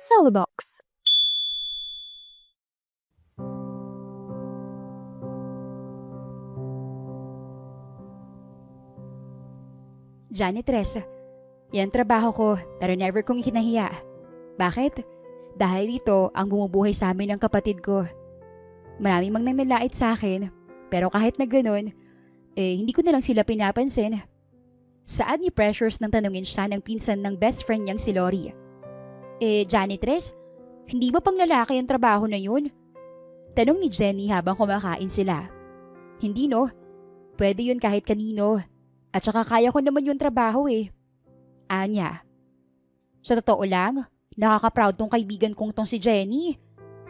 Celebox. Janitress, yan trabaho ko pero never kong ikinahiya. Bakit? Dahil ito ang bumubuhay sa amin ng kapatid ko. Marami mang nanlalait sa akin pero kahit na ganun, hindi ko na lang sila pinapansin. Saan ni Precious nang tanungin siya ng pinsan ng best friend niyang si Lori. Janitress, hindi ba pang lalaki ang trabaho na yun? Tanong ni Jenny habang kumakain sila. Hindi no, pwede yun kahit kanino. At saka kaya ko naman yung trabaho Anya. Sa totoo lang, nakaka-proud tong kaibigan kong tong si Jenny.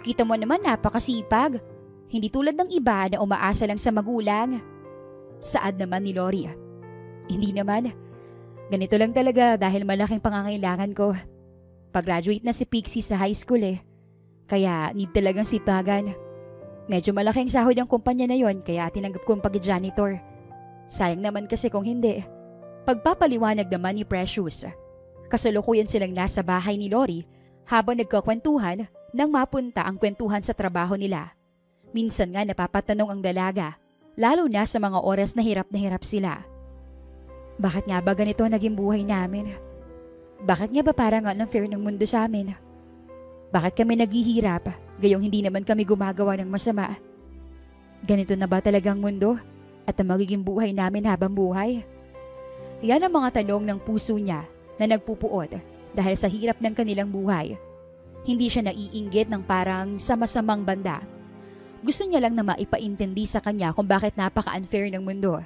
Kita mo naman napakasipag. Hindi tulad ng iba na umaasa lang sa magulang. Saad naman ni Lori. Hindi naman. Ganito lang talaga dahil malaking pangangailangan ko. Pag-graduate na si Pixie sa high school Kaya need talagang sipagan. Medyo malaking sahod ang kumpanya na yon kaya tinanggap kong pag-janitor. Sayang naman kasi kung hindi. Pagpapaliwanag naman ni Precious. Kasalukuyan silang nasa bahay ni Lori habang nagkakwentuhan nang mapunta ang kwentuhan sa trabaho nila. Minsan nga napapatanong ang dalaga, lalo na sa mga oras na hirap sila. Bakit nga ba ganito naging buhay namin? Bakit nga ba parang unfair ng mundo sa amin? Bakit kami naghihirap, gayong hindi naman kami gumagawa ng masama? Ganito na ba talagang mundo? At ang magiging buhay namin habang buhay? Yan ang mga tanong ng puso niya na nagpupuot dahil sa hirap ng kanilang buhay. Hindi siya naiinggit ng parang sa masamang banda. Gusto niya lang na maipaintindi sa kanya kung bakit napaka-unfair ng mundo.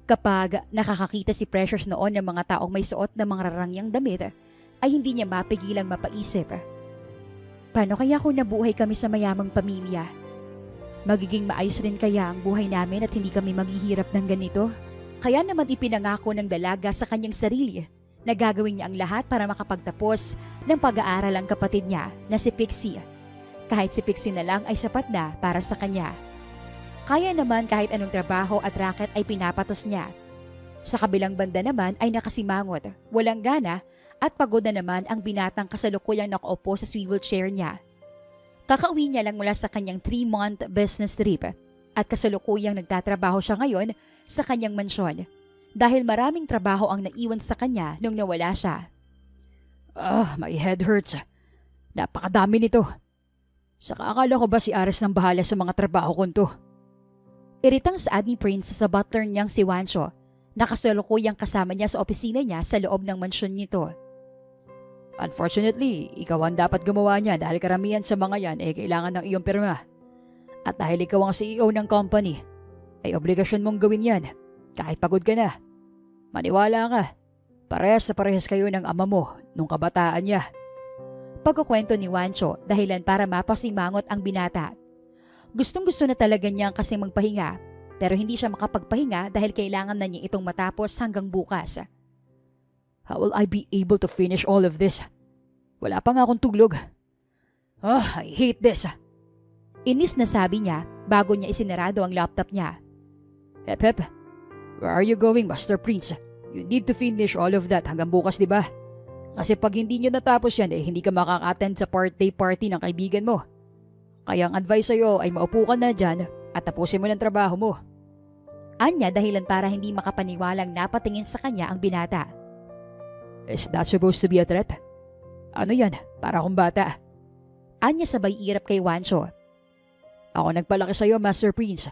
Kapag nakakakita si Precious noon ng mga taong may suot na mga rarangyang damit, ay hindi niya mapigilang mapaisip. Paano kaya kung nabuhay kami sa mayamang pamilya? Magiging maayos rin kaya ang buhay namin at hindi kami maghihirap ng ganito? Kaya naman ipinangako ng dalaga sa kanyang sarili na gagawin niya ang lahat para makapagtapos ng pag-aaral ang kapatid niya na si Pixie. Kahit si Pixie na lang ay sapat na para sa kanya. Kaya naman kahit anong trabaho at racket ay pinapatos niya. Sa kabilang banda naman ay nakasimangot, walang gana at pagod na naman ang binatang kasalukuyang nakaupo sa swivel chair niya. Kakauwi niya lang mula sa kanyang 3-month business trip at kasalukuyang nagtatrabaho siya ngayon sa kanyang mansyon dahil maraming trabaho ang naiwan sa kanya nung nawala siya. My head hurts. Napakadami nito. Saka akala ko ba si Ares nang bahala sa mga trabaho ko to? Iritang saad ni Prince sa butler niyang si Wancho na kasalukuyang kasama niya sa opisina niya sa loob ng mansyon nito. Unfortunately, ikaw ang dapat gumawa niya dahil karamihan sa mga yan ay kailangan ng iyong pirma. At dahil ikaw ang CEO ng company, ay obligasyon mong gawin yan kahit pagod ka na. Maniwala ka, parehas na parehas kayo ng ama mo nung kabataan niya. Pagkukwento ni Wancho dahilan para mapasimangot ang binata. Gustong-gusto na talaga niyang kasi magpahinga pero hindi siya makapagpahinga dahil kailangan na niya itong matapos hanggang bukas. How will I be able to finish all of this? Wala pa nga akong tulog. I hate this. Inis na sabi niya bago niya isinarado ang laptop niya. Hep, where are you going, Master Prince? You need to finish all of that hanggang bukas, di ba? Kasi pag hindi nyo natapos yan, hindi ka makaka-attend sa birthday party ng kaibigan mo. Kaya ang advice sa'yo ay maupo ka na dyan at tapusin mo ng trabaho mo. Anya dahilan para hindi makapaniwalang napatingin sa kanya ang binata. Is that supposed to be a threat? Ano yan? Para akong bata. Anya sabay irap kay Wancho. Ako nagpalaki sa'yo, Master Prince.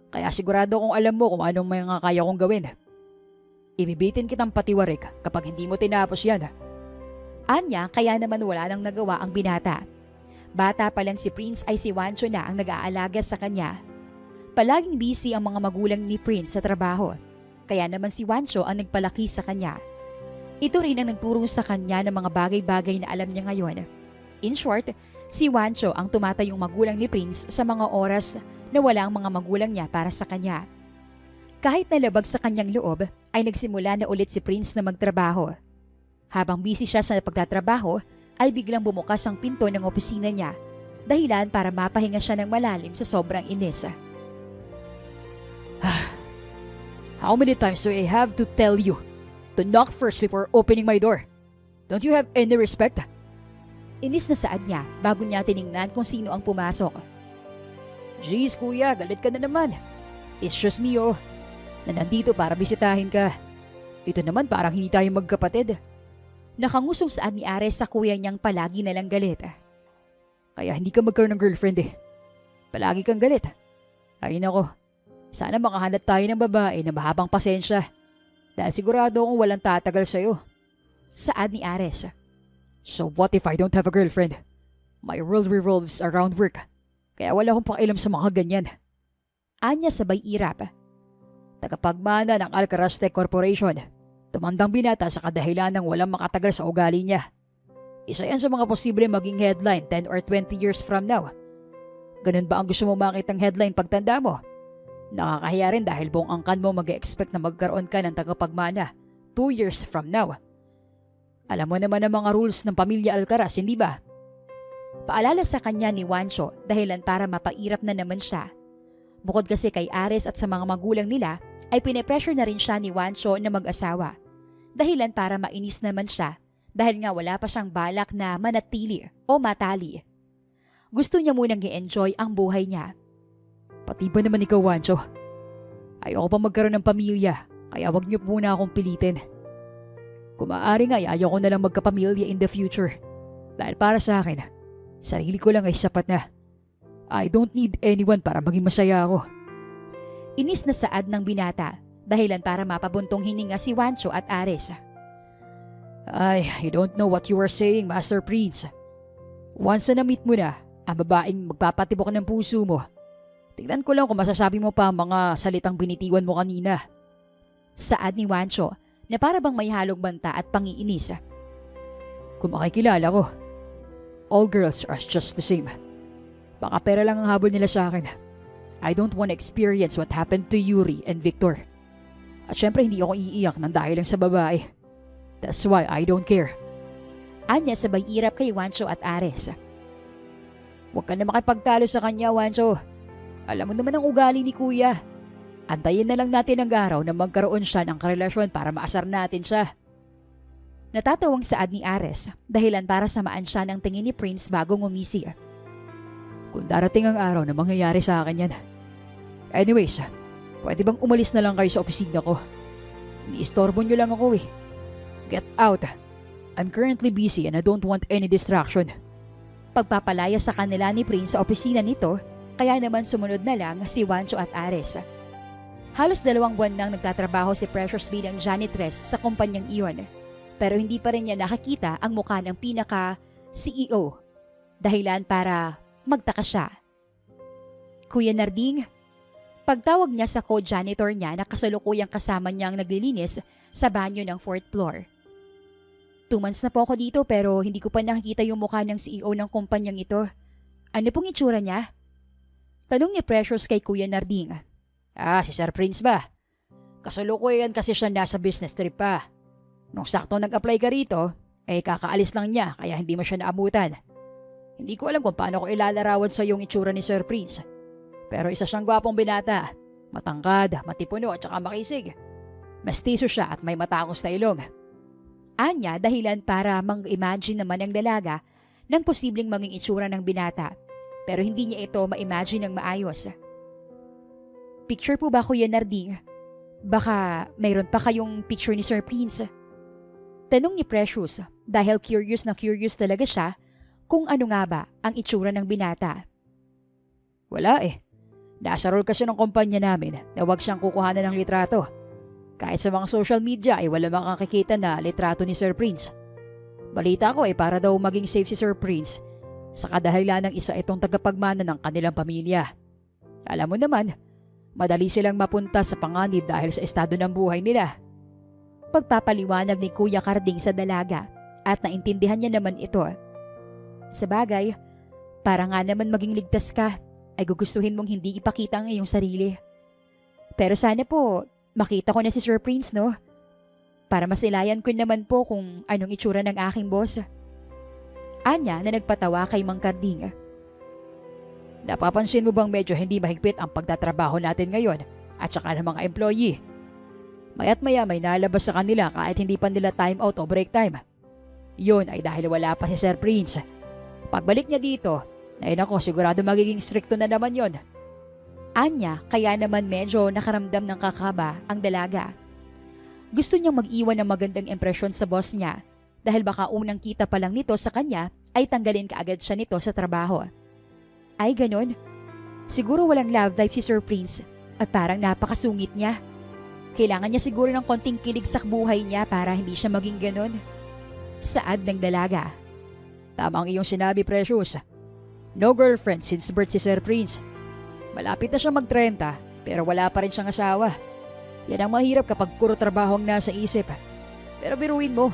Kaya sigurado kong alam mo kung anong mga kaya kong gawin. Ibibitin kitang patiwarik kapag hindi mo tinapos yan. Anya kaya naman wala nang nagawa ang binata. Bata pa lang si Prince ay si Wancho na ang nag-aalaga sa kanya. Palaging busy ang mga magulang ni Prince sa trabaho. Kaya naman si Wancho ang nagpalaki sa kanya. Ito rin ang nagturo sa kanya ng mga bagay-bagay na alam niya ngayon. In short, si Wancho ang tumatayong magulang ni Prince sa mga oras na wala ang mga magulang niya para sa kanya. Kahit nalabag sa kanyang loob, ay nagsimula na ulit si Prince na magtrabaho. Habang busy siya sa pagtatrabaho, ay biglang bumukas ang pinto ng opisina niya, dahilan para mapahinga siya ng malalim sa sobrang inis. How many times do I have to tell you to knock first before opening my door? Don't you have any respect? Inis na saad niya bago niya tiningnan kung sino ang pumasok. Jeez kuya, galit ka na naman. It's just me na nandito para bisitahin ka. Ito naman parang hindi tayo magkapatid. Nakangusong saad ni Ares sa kuya niyang palagi nalang galit. Kaya hindi ka magkaroon ng girlfriend Palagi kang galit. Ay nako, sana makahanap tayo ng babae na mahabang pasensya. Dahil sigurado akong walang tatagal sa'yo. Saad ni Ares. So what if I don't have a girlfriend? My world revolves around work. Kaya wala akong pakialam sa mga ganyan. Anya sabay irap. Tagapagmana ng Alcaraz Tech Corporation. Tumandang binata sa kadahilan ng walang makatagal sa ugali niya. Isa yan sa mga posible maging headline 10 or 20 years from now. Ganun ba ang gusto mo makitang headline pagtanda mo? Nakakahiya rin dahil buong angkan mo mag-expect na magkaroon ka ng tagapagmana 2 years from now. Alam mo naman ang mga rules ng pamilya Alcaraz, hindi ba? Paalala sa kanya ni Juancho dahilan para mapairap na naman siya. Bukod kasi kay Ares at sa mga magulang nila, ay pinipressure na rin siya ni Juancho na mag-asawa. Dahilan para mainis naman siya dahil nga wala pa siyang balak na manatili o matali. Gusto niya munang i-enjoy ang buhay niya. Pati ba naman ikaw, Juancho? Ayoko pa magkaroon ng pamilya, kaya wag niyo muna akong pilitin. Kung maaari nga, ayaw ko na lang magkapamilya in the future. Dahil para sa akin, sarili ko lang ay sapat na. I don't need anyone para maging masaya ako. Inis na saad ng binata, dahilan para mapabuntong hininga si Juancho at Ares. Ay, you don't know what you are saying, Master Prince. Once na na-meet mo na, ang babaeng magpapatibok ng puso mo, tignan ko lang kung masasabi mo pa ang mga salitang binitiwan mo kanina. Saad ni Juancho, na para bang may halong banta at pangiinis. Kung makikilala ko, all girls are just the same. Baka pera lang ang habol nila sa akin. I don't want to experience what happened to Yuri and Victor. At syempre hindi ako iiyak nang dahil lang sa babae. That's why I don't care. Anya sabay irap kay Juancho at Ares. Huwag ka na makipagtalo sa kanya, Juancho. Alam mo naman ang ugali ni kuya. Antayin na lang natin ang araw na magkaroon siya ng karelasyon para maasar natin siya. Natatawang saad ni Ares dahilan para samaan siya ng tingin ni Prince bago ngumisi. Kung darating ang araw na mangyayari sa akin yan. Anyways, pwede bang umalis na lang kayo sa opisina ko? Ni-istorbo nyo lang ako Get out. I'm currently busy and I don't want any distraction. Pagpapalaya sa kanila ni Prince sa opisina nito, kaya naman sumunod na lang si Juancho at Ares. Halos 2 buwan nang nagtatrabaho si Precious bilang janitress sa kumpanyang iyon. Pero hindi pa rin niya nakakita ang mukha ng pinaka-CEO. Dahilan para magtaka siya. Kuya Narding, pagtawag niya sa co-janitor niya na kasalukuyang kasama niyang naglilinis sa banyo ng 4th floor. 2 months na po ako dito pero hindi ko pa nakikita yung mukha ng CEO ng kumpanyang ito. Ano pong itsura niya? Tanong ni Precious kay Kuya Narding. Si Sir Prince ba? Kasalukuyan kasi siya nasa business trip pa. Nung sakto nag-apply ka rito, kakaalis lang niya kaya hindi mo siya naabutan. Hindi ko alam kung paano ko ilalarawan sa yung itsura ni Sir Prince. Pero isa siyang gwapong binata. Matangkad, matipuno at saka makisig. Mestizo siya at may matangos na ilong. Anya dahilan para mang-imagine naman ang dalaga ng posibleng maging itsura ng binata. Pero hindi niya ito ma-imagine ng maayos. Picture po ba, Kuya Narding? Baka mayroon pa kayong picture ni Sir Prince? Tanong ni Precious dahil curious na curious talaga siya kung ano nga ba ang itsura ng binata. Wala Nasa role kasi ng kumpanya namin na huwag siyang kukuhanan ng litrato. Kahit sa mga social media ay wala makakikita na litrato ni Sir Prince. Balita ko para daw maging safe si Sir Prince sa kadahilan ng isa itong tagapagmana ng kanilang pamilya. Alam mo naman, madali silang mapunta sa panganib dahil sa estado ng buhay nila. Pagpapaliwanag ni Kuya Carding sa dalaga at naintindihan niya naman ito. Sa bagay, para nga naman maging ligtas ka, ay gugustuhin mong hindi ipakita ang iyong sarili. Pero sana po, makita ko na si Sir Prince, no? Para masilayan ko naman po kung anong itsura ng aking boss. Anya na nagpatawa kay Mang Carding. Napapansin mo bang medyo hindi mahigpit ang pagtatrabaho natin ngayon at saka ng mga employee? Maya't maya may nalabas sa kanila kahit hindi pa nila time out o break time. Yun ay dahil wala pa si Sir Prince Pagbalik niya dito, ay nako, sigurado magiging stricto na naman yon. Anya, kaya naman medyo nakaramdam ng kakaba ang dalaga. Gusto niyang mag-iwan ng magandang impresyon sa boss niya dahil baka unang kita pa lang nito sa kanya ay tanggalin kaagad siya nito sa trabaho. Ay ganon. Siguro walang love life si Sir Prince at parang napakasungit niya. Kailangan niya siguro ng konting kilig sa buhay niya para hindi siya maging ganon. Saad ng dalaga. Tama ang iyong sinabi, Precious. No girlfriend since birth si Sir Prince. Malapit na siya mag-30 pero wala pa rin siyang asawa. Yan ang mahirap kapag puro trabaho ang nasa isip. Pero biruin mo,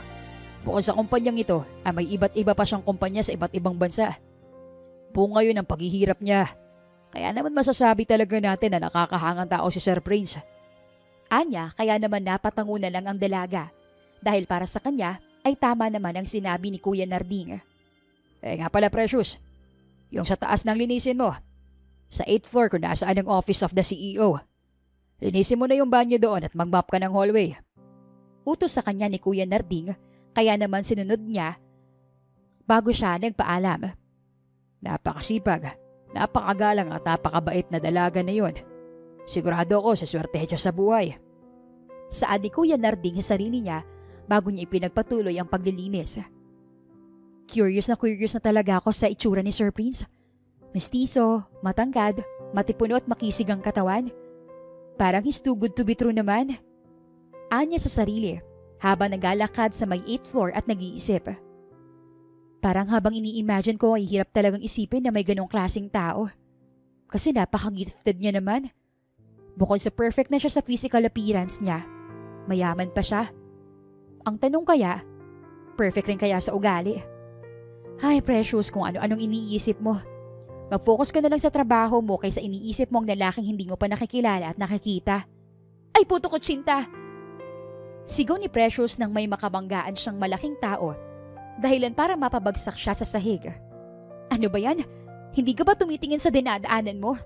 bukod sa kumpanyang ito ay may iba't iba pa siyang kumpanya sa iba't ibang bansa. Buo ngayon ang paghihirap niya. Kaya naman masasabi talaga natin na nakakahangang tao si Sir Prince. Anya, kaya naman napatango na lang ang dalaga dahil para sa kanya ay tama naman ang sinabi ni Kuya Narding. Nga pala, Precious, yung sa taas ng linisin mo. Sa 8th floor kung nasaan ang office of the CEO. Linisin mo na yung banyo doon at mag-mop ka ng hallway. Utos sa kanya ni Kuya Narding, kaya naman sinunod niya bago siya nagpaalam. Napakasipag, napakagalang at napakabait na dalaga na yun. Sigurado ako sa swerte siya sa buhay. Saad ni Kuya Narding sa sarili niya bago niya ipinagpatuloy ang paglilinis. Curious na talaga ako sa itsura ni Sir Prince. Mestizo, matangkad, matipuno at makisig ang katawan. Parang he's too good to be true naman. Anya sa sarili habang naglalakad sa may 8th floor at nag-iisip. Parang habang ini-imagine ko ay hirap talagang isipin na may ganong klaseng tao. Kasi napaka-gifted niya naman. Bukod sa perfect na siya sa physical appearance niya, mayaman pa siya. Ang tanong kaya, perfect rin kaya sa ugali? Ay, Precious, kung ano-anong iniisip mo. Mag-focus ka na lang sa trabaho mo kaysa iniisip mo ang lalaking hindi mo pa nakikilala at nakikita. Ay, puto ko tsinta! Sigaw ni Precious nang may makabanggaan siyang malaking tao, dahilan para mapabagsak siya sa sahig. Ano ba yan? Hindi ka ba tumitingin sa dinadaanan mo?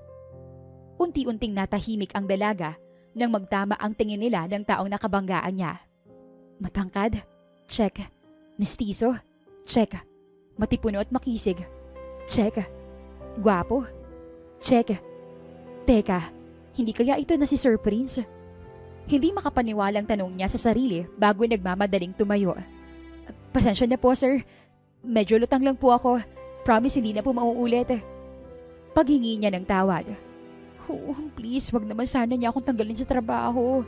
Unti-unting natahimik ang dalaga nang magtama ang tingin nila ng taong nakabanggaan niya. Matangkad? Check. Mestizo? Check. Matipuno at makisig? Check. Gwapo? Check. Teka, hindi kaya ito na si Sir Prince? Hindi makapaniwalang tanong niya sa sarili bago nagmamadaling tumayo. Pasensya na po, sir. Medyo lutang lang po ako. Promise hindi na po mauulit. Paghingi niya ng tawad. Oh, please, wag naman sana niya akong tanggalin sa trabaho.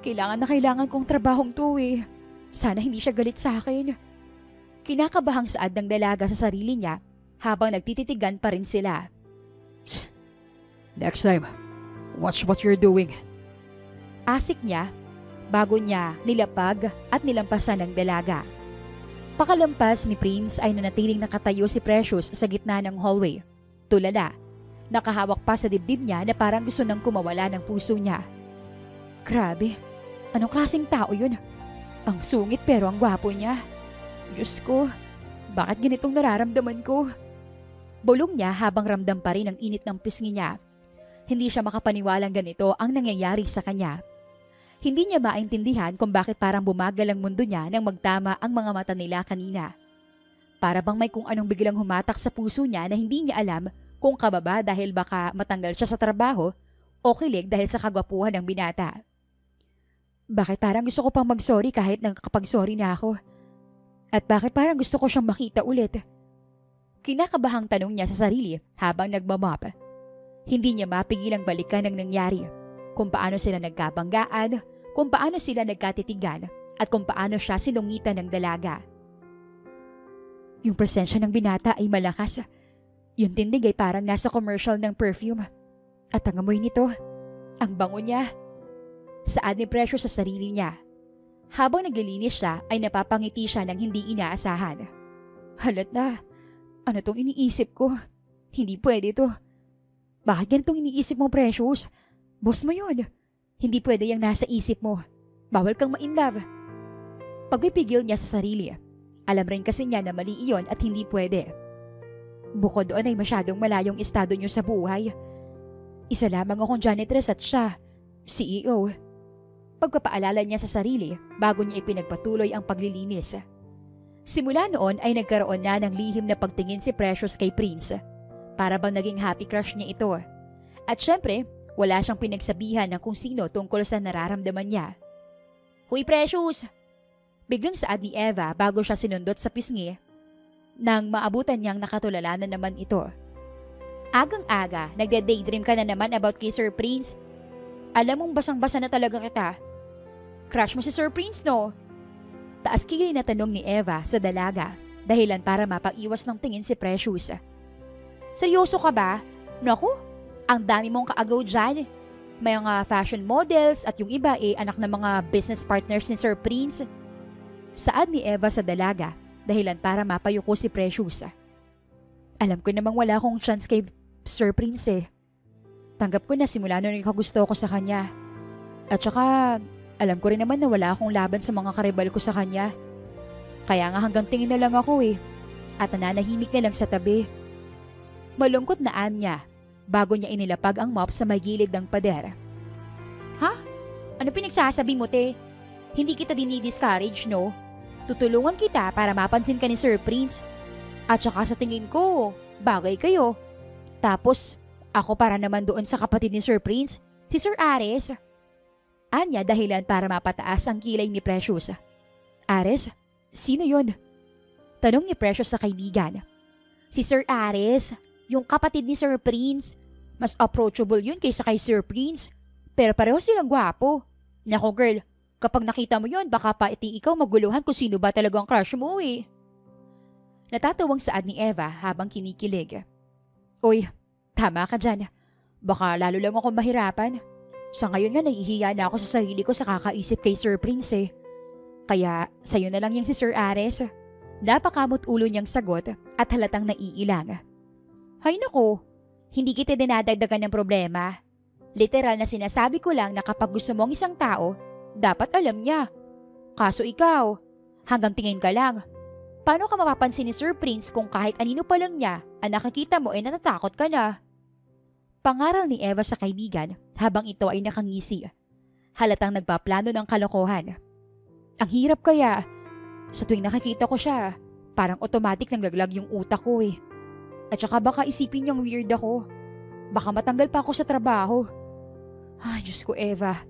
Kailangan kong trabahong to eh. Sana hindi siya galit sa akin. Kinakabahang saad ng dalaga sa sarili niya habang nagtititigan pa rin sila. Next time, watch what you're doing. Asik niya bago niya nilapag at nilampasan ng dalaga. Pakalampas ni Prince ay nanatiling nakatayo si Precious sa gitna ng hallway. Tulala, nakahawak pa sa dibdib niya na parang gusto nang kumawala ng puso niya. Grabe, anong klaseng tao yun? Ang sungit pero ang gwapo niya. Diyos ko, bakit ganitong nararamdaman ko? Bulong niya habang ramdam pa rin ang init ng pisngi niya. Hindi siya makapaniwalang ganito ang nangyayari sa kanya. Hindi niya maintindihan kung bakit parang bumagal ang mundo niya nang magtama ang mga mata nila kanina. Para bang may kung anong biglang humatak sa puso niya na hindi niya alam kung kababa dahil baka matanggal siya sa trabaho o kilig dahil sa kagwapuhan ng binata. Bakit parang gusto ko pang mag-sorry kahit nakakapag-sorry na ako? At bakit parang gusto ko siyang makita ulit? Kinakabahang tanong niya sa sarili habang nagmamop. Hindi niya mapigilang balikan ang nangyari. Kung paano sila nagkabanggaan, kung paano sila nagkatitigan, at kung paano siya sinungitan ng dalaga. Yung presensya ng binata ay malakas. Yung tindig ay parang nasa commercial ng perfume. At ang amoy nito, ang bango niya. Saad ni Precious sa sarili niya. Habang naglilinis siya ay napapangiti siya ng hindi inaasahan. Halat na. Ano tong iniisip ko? Hindi pwede to. Bakit ganitong iniisip mo, Precious? Boss mo yun. Hindi pwede yung nasa isip mo. Bawal kang ma-inlove. Pagpipigil niya sa sarili, alam rin kasi niya na mali iyon at hindi pwede. Bukod doon ay masyadong malayong estado niyo sa buhay. Isa lamang akong janitress at siya, CEO. Pagpapaalala niya sa sarili bago niya ipinagpatuloy ang paglilinis. Simula noon ay nagkaroon na ng lihim na pagtingin si Precious kay Prince. Para bang naging happy crush niya ito. At syempre, wala siyang pinagsabihan ng kung sino tungkol sa nararamdaman niya. Huy Precious! Biglang saad ni Eva bago siya sinundot sa pisngi nang maabutan niyang nakatulala na naman ito. Agang-aga, nagde-daydream ka na naman about kay Sir Prince. Alam mong basang-basa na talaga kita. Crush mo si Sir Prince, no? Taas kilay na tanong ni Eva sa dalaga, dahilan para mapag-iwas ng tingin si Precious. Seryoso ka ba? Naku, ang dami mong kaagaw dyan. May mga fashion models at yung iba anak ng mga business partners ni Sir Prince. Saad ni Eva sa dalaga, dahilan para mapayuko si Precious. Alam ko namang wala akong chance kay Sir Prince eh. Tanggap ko na simula nung nagkagusto ko sa kanya. At saka, alam ko rin naman na wala akong laban sa mga karibal ko sa kanya. Kaya nga hanggang tingin na lang ako eh. At nananahimik na lang sa tabi. Malungkot na anya bago niya inilapag ang mop sa may gilid ng pader. Ha? Ano pinagsasabi mo, te? Hindi kita dinidiscourage, no? Tutulungan kita para mapansin ka ni Sir Prince. At saka sa tingin ko, bagay kayo. Tapos, ako para naman doon sa kapatid ni Sir Prince, si Sir Ares. Anya dahilan para mapataas ang kilay ni Precious. Ares? Sino yon? Tanong ni Precious sa kaibigan. Si Sir Ares, yung kapatid ni Sir Prince. Mas approachable yun kaysa kay Sir Prince. Pero pareho silang gwapo. Nako girl, kapag nakita mo yun, baka pa ikaw maguluhan kung sino ba talagang crush mo eh. Natatawang saad ni Eva habang kinikilig. Uy, tama ka dyan. Baka lalo lang ako mahirapan. Sa ngayon nga nahihiya na ako sa sarili ko sa kakaisip kay Sir Prince eh. Kaya sa'yo na lang yung si Sir Ares. Napakamot ulo niyang sagot at halatang naiilang. Hay nako, hindi kita dinadagdagan ng problema. Literal na sinasabi ko lang na kapag gusto mong isang tao, dapat alam niya. Kaso ikaw, hanggang tingin ka lang. Paano ka mapapansin ni Sir Prince kung kahit anino pa lang niya ang nakikita mo ay natatakot ka na? Pangaral ni Eva sa kaibigan habang ito ay nakangisi. Halatang nagpaplano ng kalokohan. Ang hirap kaya. Sa tuwing nakikita ko siya, parang automatic nang laglag yung utak ko eh. At saka baka isipin niyang weird ako. Baka matanggal pa ako sa trabaho. Ay, Diyos ko Eva.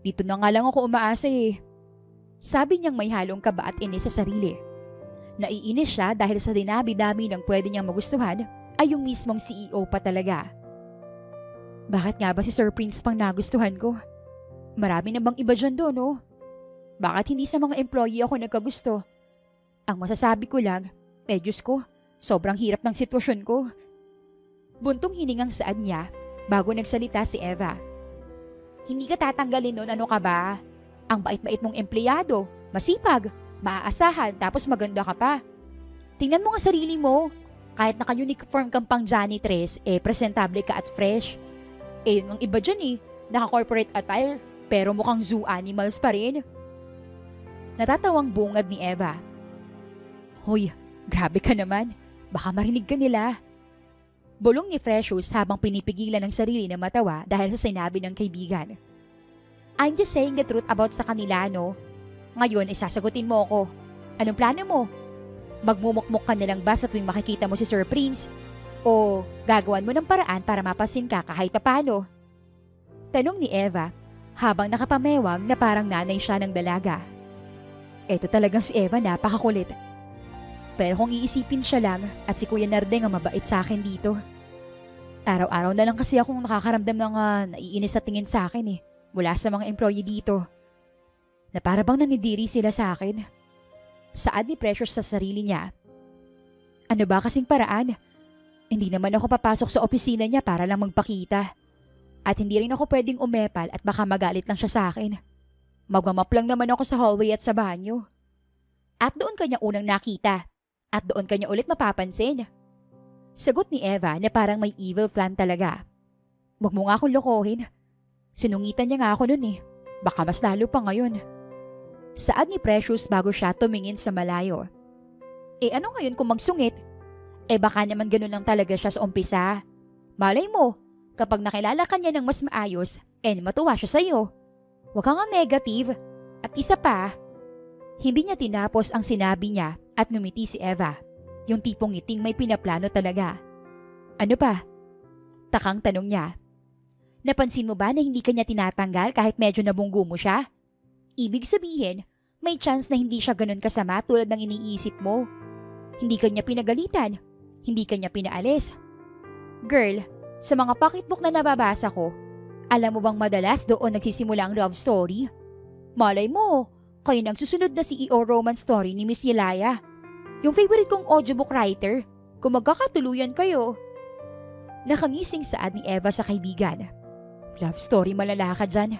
Dito na nga lang ako umaasa eh. Sabi niyang may halong kaba at inis sa sarili. Naiinis siya dahil sa dinabi-dami ng pwede niyang magustuhan ay yung mismong CEO pa talaga. Bakit nga ba si Sir Prince pang nagustuhan ko? Marami na bang iba dyan doon, no? Bakit hindi sa mga employee ako nagkagusto? Ang masasabi ko lang, Diyos ko, sobrang hirap ng sitwasyon ko. Buntong hiningang saad niya bago nagsalita si Eva. Hindi ka tatanggalin nun, ano ka ba? Ang bait-bait mong empleyado, masipag, maaasahan, tapos maganda ka pa. Tingnan mo nga sarili mo. Kahit naka-uniform kang pang janitress, presentable ka at fresh. Yung iba dyan naka-corporate attire, pero mukhang zoo animals pa rin. Natatawang bungad ni Eva. Hoy, grabe ka naman. Baka marinig ka nila. Bulong ni Precious habang pinipigilan ng sarili na matawa dahil sa sinabi ng kaibigan. I'm just saying the truth about sa kanila, no? Ngayon, sasagutin mo ako. Anong plano mo? Magmumukmuk ka na lang ba sa tuwing makikita mo si Sir Prince? O gagawan mo ng paraan para mapasin ka kahit papano? Tanong ni Eva habang nakapamewang na parang nanay siya ng dalaga. Eto talagang si Eva napakakulit. Pero kung iisipin siya lang at si Kuya Nardeng ang mabait sa akin dito. Araw-araw na lang kasi akong nakakaramdam ng naiinis sa tingin sa akin mula sa mga employee dito. Na para bang nanidiri sila sa akin. Saad ni Precious sa sarili niya. Ano ba kasing paraan? Hindi naman ako papasok sa opisina niya para lang magpakita. At hindi rin ako pwedeng umepal at baka magalit lang siya sa akin. Magmamap lang naman ako sa hallway at sa banyo. At doon kanya unang nakita. At doon kanya ulit mapapansin. Sagot ni Eva na parang may evil plan talaga. Huwag mo nga akong lokohin. Sinungitan niya nga ako nun Baka mas lalo pa ngayon. Saad ni Precious bago siya tumingin sa malayo. Ano ngayon kung magsungit? Baka naman ganun lang talaga siya sa umpisa. Malay mo, kapag nakilala ka niya ng mas maayos, matuwa siya sa'yo. Huwag kang negative. At isa pa, hindi niya tinapos ang sinabi niya At ngumiti si Eva. Yung tipong ngiting may pinaplano talaga. Ano pa? Takang tanong niya. Napansin mo ba na hindi kanya tinatanggal kahit medyo nabunggo mo siya? Ibig sabihin, may chance na hindi siya ganun kasama tulad ng iniisip mo. Hindi kanya pinagalitan. Hindi kanya pinaalis. Girl, sa mga pocketbook na nababasa ko, alam mo bang madalas doon nagsisimula ang love story? Malay mo, kayo nang susunod na CEO romance story ni Miss Yelaya. Yung favorite kong audiobook writer, kung magkakatuluyan kayo. Nakangising saad ni Eva sa kaibigan. Love story malala ka dyan.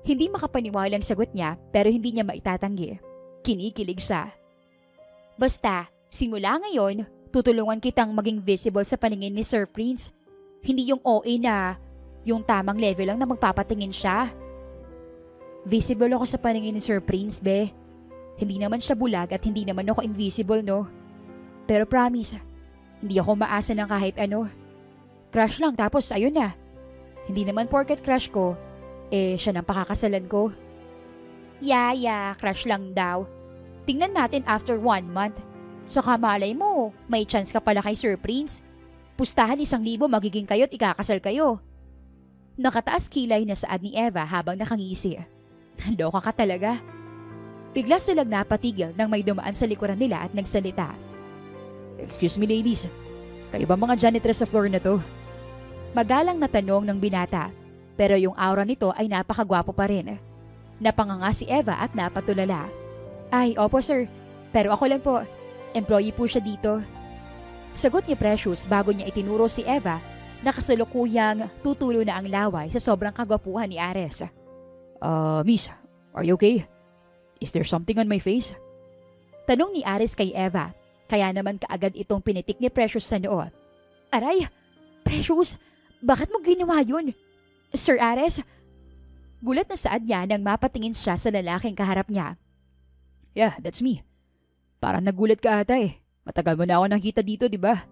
Hindi makapaniwalang sagot niya pero hindi niya maitatanggi. Kinikilig siya. Basta, simula ngayon, tutulungan kitang maging visible sa paningin ni Sir Prince. Hindi yung OA na, yung tamang level lang na magpapatingin siya. Visible ako sa paningin ni Sir Prince, be. Hindi naman siya bulag at hindi naman ako invisible, no? Pero promise, hindi ako maasa ng kahit ano. Crush lang tapos ayun na. Hindi naman porket crush ko, siya nang pakakasalan ko. Yeah, crush lang daw. Tingnan natin after 1 month. Saka malay mo, may chance ka pala kay Sir Prince. Pustahan 1,000 magiging kayo't ikakasal kayo. Nakataas kilay na saad ni Eva habang nakangisi. Loka ka talaga. Bigla silang napatigil nang may dumaan sa likuran nila at nagsalita. Excuse me ladies, kayo ba mga janitress sa floor na to? Magalang na tanong ng binata, pero yung aura nito ay napakagwapo pa rin. Napanganga si Eva at napatulala. Ay, opo sir, pero ako lang po. Employee po siya dito. Sagot ni Precious bago niya itinuro si Eva na kasalukuyang tutulo na ang laway sa sobrang kagwapuhan ni Ares. Miss, are you okay? Is there something on my face? Tanong ni Ares kay Eva, kaya naman kaagad itong pinitik ni Precious sa noo. Aray, Precious, bakit mo ginawa yun? Sir Ares? Gulat na saad niya nang mapatingin siya sa lalaking kaharap niya. Yeah, that's me. Parang nagulat ka ata eh. Matagal mo na ako nakita dito, di ba?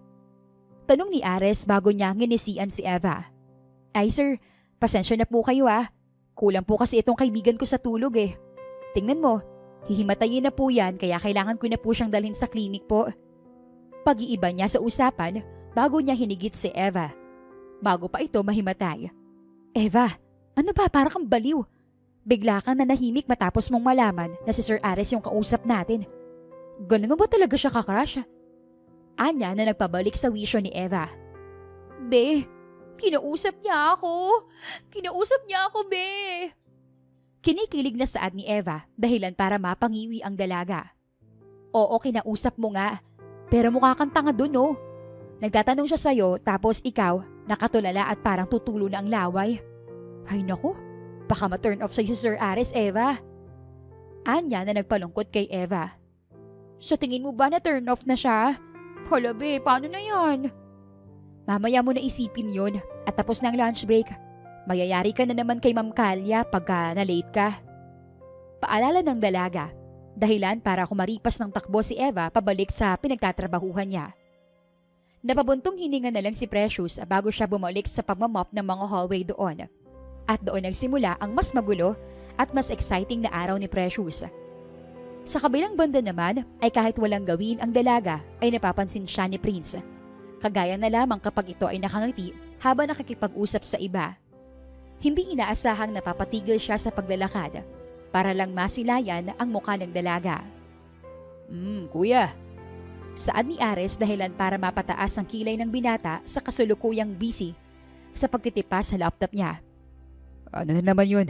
Tanong ni Ares bago niya nginisian si Eva. Ay sir, pasensya na po kayo ah. Kulang po kasi itong kaibigan ko sa tulog eh. Tingnan mo, hihimatayin na po yan kaya kailangan ko na po siyang dalhin sa klinik po. Pag-iiba niya sa usapan bago niya hinigit si Eva. Bago pa ito mahimatay. Eva, ano ba para kang baliw? Bigla kang nanahimik matapos mong malaman na si Sir Ares yung kausap natin. Ganun mo ba talaga siya kakrush? Anya na nagpabalik sa wisyo ni Eva. Be, kinausap niya ako. Kinausap niya ako, be. Kinikilig na saad ni Eva dahilan para mapangiwi ang dalaga. Oo, kinausap mo nga. Pero mukha kang tanga dun, no? Nagtatanong siya sa'yo tapos ikaw nakatulala at parang tutulo na ang laway. Ay naku, baka ma-turn off sa'yo Sir Ares, Eva. Anya na nagpalungkot kay Eva. Sa tingin mo ba na turn off na siya? Hala be, paano na yan? Mamaya mo na isipin yun at tapos na ang lunch break. Mayayari ka na naman kay Ma'am Kalya pagka na-late ka. Paalala ng dalaga, dahilan para kumaripas ng takbo si Eva pabalik sa pinagtatrabahuhan niya. Napabuntong hininga na lang si Precious bago siya bumalik sa pagmamop ng mga hallway doon. At doon nagsimula ang mas magulo at mas exciting na araw ni Precious. Sa kabilang banda naman ay kahit walang gawin ang dalaga ay napapansin siya ni Prince. Kagaya na lamang kapag ito ay nakangiti habang nakikipag-usap sa iba. Hindi inaasahang napapatigil siya sa paglalakad para lang masilayan ang mukha ng dalaga. Kuya. Saad ni Ares dahilan para mapataas ang kilay ng binata sa kasulukuyang busy sa pagtitipas sa laptop niya. Ano na naman yun?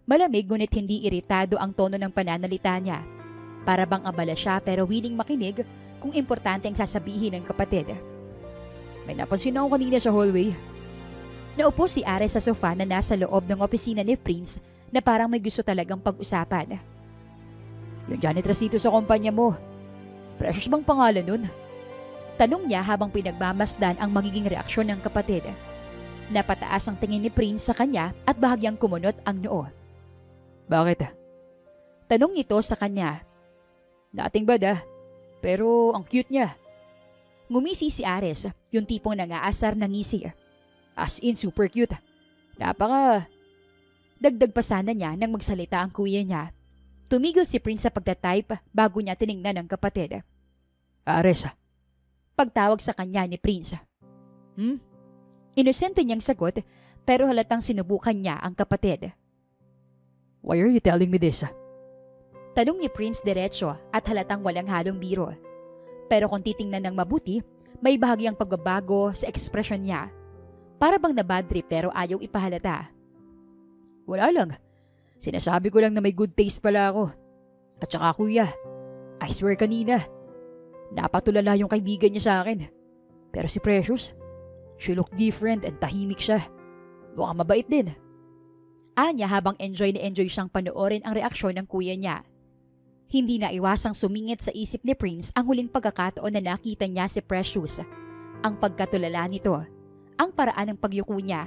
Malamig ngunit hindi iritado ang tono ng pananalita niya. Para bang abala siya pero willing makinig kung importante ang sasabihin ng kapatid. May napansin ako kanina sa hallway. Naupo si Ares sa sofa na nasa loob ng opisina ni Prince na parang may gusto talagang pag-usapan. Yung janitress dito sa kumpanya mo, Precious bang pangalan nun? Tanong niya habang pinagmamasdan ang magiging reaksyon ng kapatid. Napataas ang tingin ni Prince sa kanya at bahagyang kumunot ang noo. Bakit? Tanong nito sa kanya. Nothing bad ah, pero ang cute niya. Ngumisi si Ares, yung tipong nang-aasar ng ngisi. As in super cute. Napaka... Dagdag pa sana niya nang magsalita ang kuya niya. Tumigil si Prince sa pagtatype bago niya tiningnan ang kapatid. Ares, Pagtawag sa kanya ni Prince. Inosente niyang sagot pero halatang sinubukan niya ang kapatid. why are you telling me this? Tanong ni Prince diretso at halatang walang halong biro. Pero kung titingnan ng mabuti, may bahagyang pagbabago sa ekspresyon niya. Para bang nabadtrip pero ayaw ipahalata. Wala lang. Sinasabi ko lang na may good taste pala ako. At saka kuya, I swear kanina, napatulala yung kaibigan niya sa akin. Pero si Precious, she looked different and tahimik siya. Mukhang mabait din. Anya habang enjoy na enjoy siyang panoorin ang reaksyon ng kuya niya. Hindi na iwasang sumingit sa isip ni Prince ang huling pagkakataon na nakita niya si Precious. Ang pagkatulala nito, ang paraan ng pagyuko niya,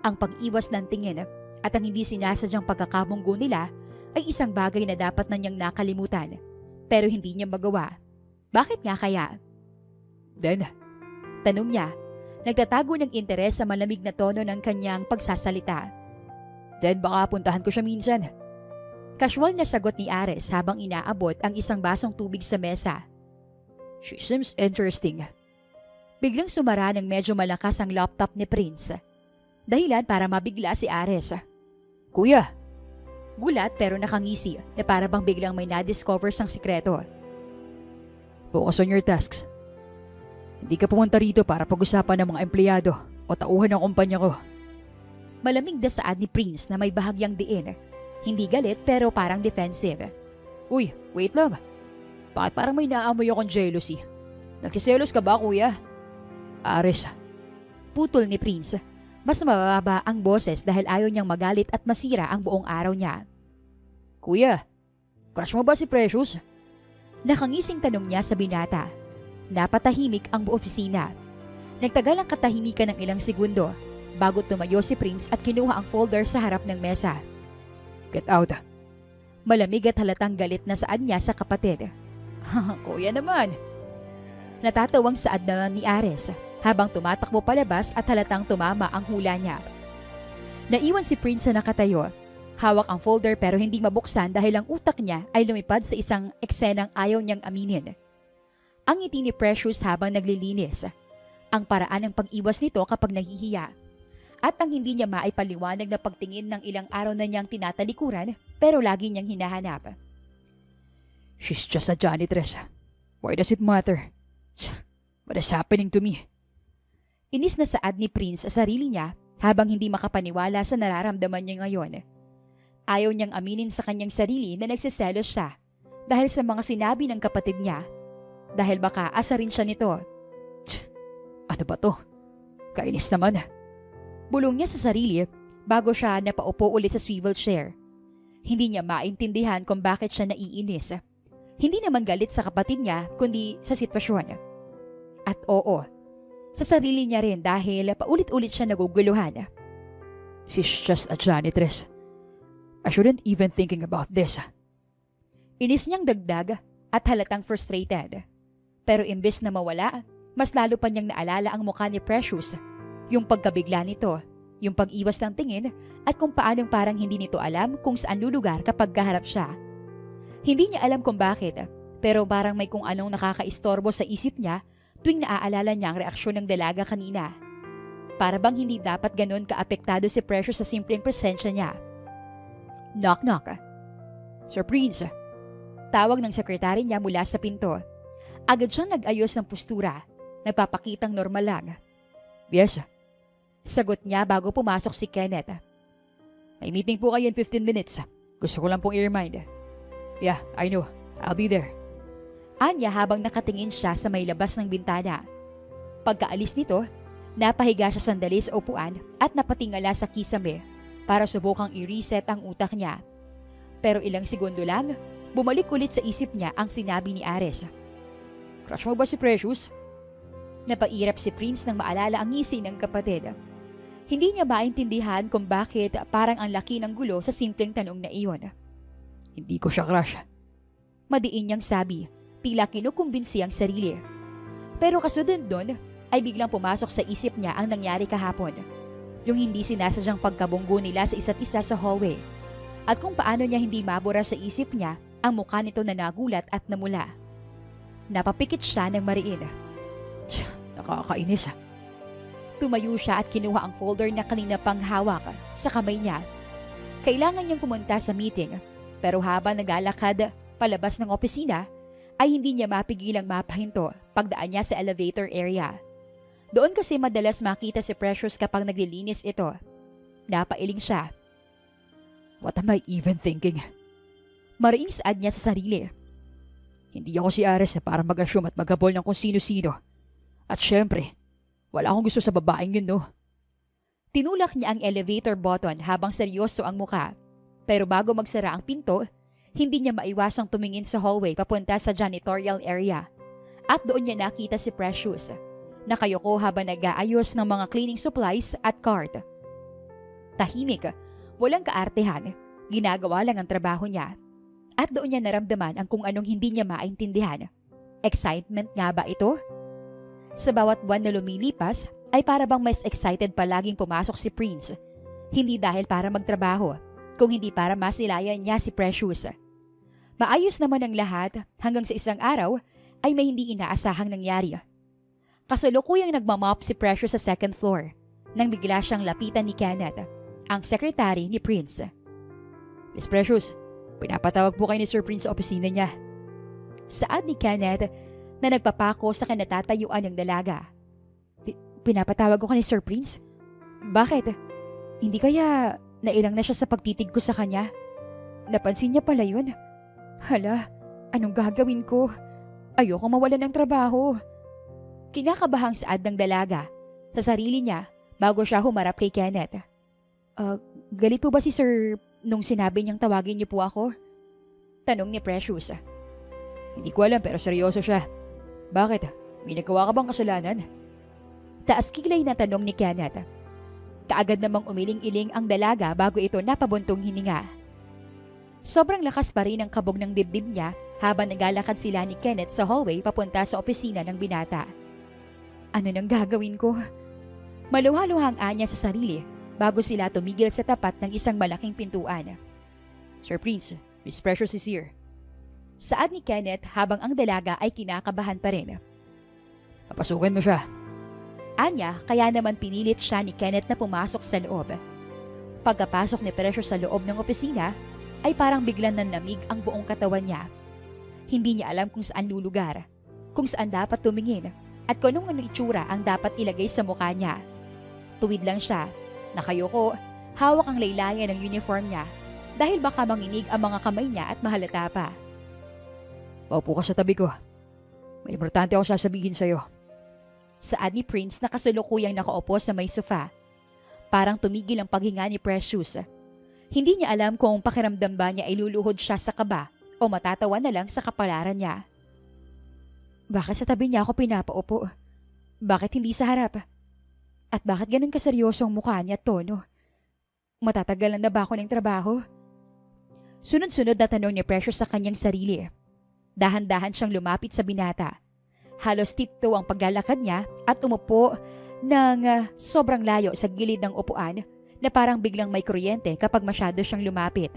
ang pag-iwas ng tingin at ang hindi sinasadyang pagkakamunggo nila ay isang bagay na dapat na niyang nakalimutan pero hindi niya magawa. Bakit nga kaya? Then, Tanong niya, nagtatago ng interes sa malamig na tono ng kanyang pagsasalita. then baka puntahan ko siya minsan. Casual na sagot ni Ares habang inaabot ang isang basong tubig sa mesa. She seems interesting. Biglang sumara ng medyo malakas ang laptop ni Prince. Dahilan para mabigla si Ares. Kuya, Gulat pero nakangisi na para bang biglang may na-discover siyang sikreto. focus on your tasks. Hindi ka pumunta rito para pag-usapan ng mga empleyado o tauhan ng kumpanya ko. Malamig na saad ni Prince na may bahagyang diin. Hindi galit pero parang defensive. Uy, wait lang. Bakit parang may naamoy akong jealousy? Nagsiselos ka ba, kuya? Ares, Putol ni Prince. Mas mababa ang boses dahil ayaw niyang magalit at masira ang buong araw niya. kuya, crush mo ba si Precious? Nakangising tanong niya sa binata. Napatahimik ang buong opisina. Nagtagal ang katahimikan ng ilang segundo bago tumayo si Prince at kinuha ang folder sa harap ng mesa. Get out. Malamig at halatang galit na saad niya sa kapatid. Kuya naman. Natatawang saad na ni Ares habang tumatakbo palabas at halatang tumama ang hula niya. Naiwan si Prince na nakatayo. Hawak ang folder pero hindi mabuksan dahil ang utak niya ay lumipad sa isang eksenang ayaw niyang aminin. Ang ngiti ni Precious habang naglilinis. Ang paraan ng pag-iwas nito kapag nahihiya. At ang hindi niya maipaliwanag na pagtingin ng ilang araw na niyang tinatalikuran pero lagi niyang hinahanap. She's just a janitress. Why does it matter? What is happening to me? Inis na saad ni Prince sa sarili niya habang hindi makapaniwala sa nararamdaman niya ngayon. Ayaw niyang aminin sa kanyang sarili na nagsiselos siya dahil sa mga sinabi ng kapatid niya. Dahil baka asarin siya nito. Ano ba to? Kainis naman. Bulong niya sa sarili bago siya napaupo ulit sa swivel chair. Hindi niya maintindihan kung bakit siya naiinis. Hindi naman galit sa kapatid niya kundi sa sitwasyon. At oo, sa sarili niya rin dahil paulit-ulit siya naguguluhan. She's just a janitress. I shouldn't even thinking about this. Inis niyang dagdag at halatang frustrated. Pero imbes na mawala, mas lalo pa niyang naalala ang mukha ni Precious. Yung pagkabigla nito, yung pag-iwas ng tingin at kung paanong parang hindi nito alam kung saan lulugar kapag kaharap siya. Hindi niya alam kung bakit, pero parang may kung anong nakakaistorbo sa isip niya tuwing naaalala niya ang reaksyon ng dalaga kanina. Para bang hindi dapat ganun kaapektado si Precious sa simpleng presensya niya. Knock knock. Sir Prince. Tawag ng sekretary niya mula sa pinto. Agad siyang nag-ayos ng postura, nagpapakitang normal lang. Yes. Sagot niya bago pumasok si Kenneth. May meeting po kayo in 15 minutes. Gusto ko lang pong i-remind. Yeah, I know. I'll be there. Anya habang nakatingin siya sa may labas ng bintana. Pagkaalis nito, napahiga siya sandali sa upuan at napatingala sa kisame para subukang i-reset ang utak niya. Pero ilang segundo lang, bumalik ulit sa isip niya ang sinabi ni Ares. Crush mo ba si Precious? Napairap si Prince nang maalala ang ngisi ng kapatid. Hindi niya maintindihan kung bakit parang ang laki ng gulo sa simpleng tanong na iyon. Hindi ko siya crush. Madiin niyang sabi, tila kinukumbinsi ang sarili. Pero kasunod doon ay biglang pumasok sa isip niya ang nangyari kahapon. Yung hindi sinasadyang pagkabunggo nila sa isa't isa sa hallway. at kung paano niya hindi mabura sa isip niya ang mukha nito na nagulat at namula. Napapikit siya ng mariin. Nakakainis. Tumayo siya at kinuha ang folder na kanina pang hawak sa kamay niya. Kailangan niyang pumunta sa meeting, pero habang naglalakad palabas ng opisina, ay hindi niya mapigilang mapahinto pagdaan niya sa elevator area. Doon kasi madalas makita si Precious kapag naglilinis ito. Napailing siya. What am I even thinking? Mariing saad niya sa sarili. Hindi ako si Ares na para mag-assume at maghabol ng kung sino-sino. At syempre, wala akong gusto sa babaeng yun, no? Tinulak niya ang elevator button habang seryoso ang muka. Pero bago magsara ang pinto, hindi niya maiwasang tumingin sa hallway papunta sa janitorial area. At doon niya nakita si Precious. Nakayoko habang nag-aayos ng mga cleaning supplies at cart. Tahimik, walang kaartehan, ginagawa lang ang trabaho niya. At doon niya naramdaman ang kung anong hindi niya maintindihan. Excitement nga ba ito? Sa bawat buwan na lumilipas, ay para bang mas excited palaging pumasok si Prince. Hindi dahil para magtrabaho, kung hindi para masilayan niya si Precious. Maayos naman ang lahat hanggang sa isang araw ay may hindi inaasahang nangyari. Kasalukuyang nagmamop si Precious sa second floor nang bigla siyang lapitan ni Kenneth, ang sekretary ni Prince. Miss Precious, pinapatawag po kayo ni Sir Prince sa opisina niya. Saad ni Kenneth na nagpapako sa kinatatayuan ng dalaga. Pinapatawag ko ni Sir Prince? Bakit? Hindi kaya nailang na siya sa pagtitig ko sa kanya? Napansin niya pala yun? Hala, anong gagawin ko? Ayoko mawalan ng trabaho. Kinakabahang saad ng dalaga sa sarili niya bago siya humarap kay Kenneth. Galit po ba si Sir nung sinabi niyang tawagin niyo po ako? Tanong ni Precious. Hindi ko alam pero seryoso siya. Bakit? May nagawa ka bang kasalanan? Taas kilay na tanong ni Kenneth. Kaagad namang umiling-iling ang dalaga bago ito napabuntong hininga. Sobrang lakas pa rin ang kabog ng dibdib niya habang naglalakad sila ni Kenneth sa hallway papunta sa opisina ng binata. Ano nang gagawin ko? Maluha-luhang anya sa sarili bago sila tumigil sa tapat ng isang malaking pintuan. Sir Prince, Miss Precious is here. Saad ni Kenneth habang ang dalaga ay kinakabahan pa rin. Papasukin mo siya. Anya, kaya naman pinilit siya ni Kenneth na pumasok sa loob. Pagkapasok ni Precious sa loob ng opisina, ay parang biglang nanlamig ang buong katawan niya. Hindi niya alam kung saan lulugar, kung saan dapat tumingin, at kung anong itsura ang dapat ilagay sa mukha niya. Tuwid lang siya, nakayoko, hawak ang laylayan ng uniform niya dahil baka manginig ang mga kamay niya at mahalata pa. Paupo ka sa tabi ko. May importante ako sasabihin sa'yo. Saad ni Prince na kasalukuyang nakaupo sa may sofa. Parang tumigil ang paghinga ni Precious. Hindi niya alam kung pakiramdam ba niya ay luluhod siya sa kaba o matatawa na lang sa kapalaran niya. Bakit sa tabi niya ako pinapaupo? Bakit hindi sa harap? At bakit ganun kaseryoso ang mukha niya at tono? Matatagalan na ba ako ng trabaho? Sunod-sunod na tanong ni Precious sa kanyang sarili. Dahan-dahan siyang lumapit sa binata. Halos tiptoe ang paglalakad niya at umupo ng sobrang layo sa gilid ng upuan na parang biglang may kuryente kapag masyado siyang lumapit.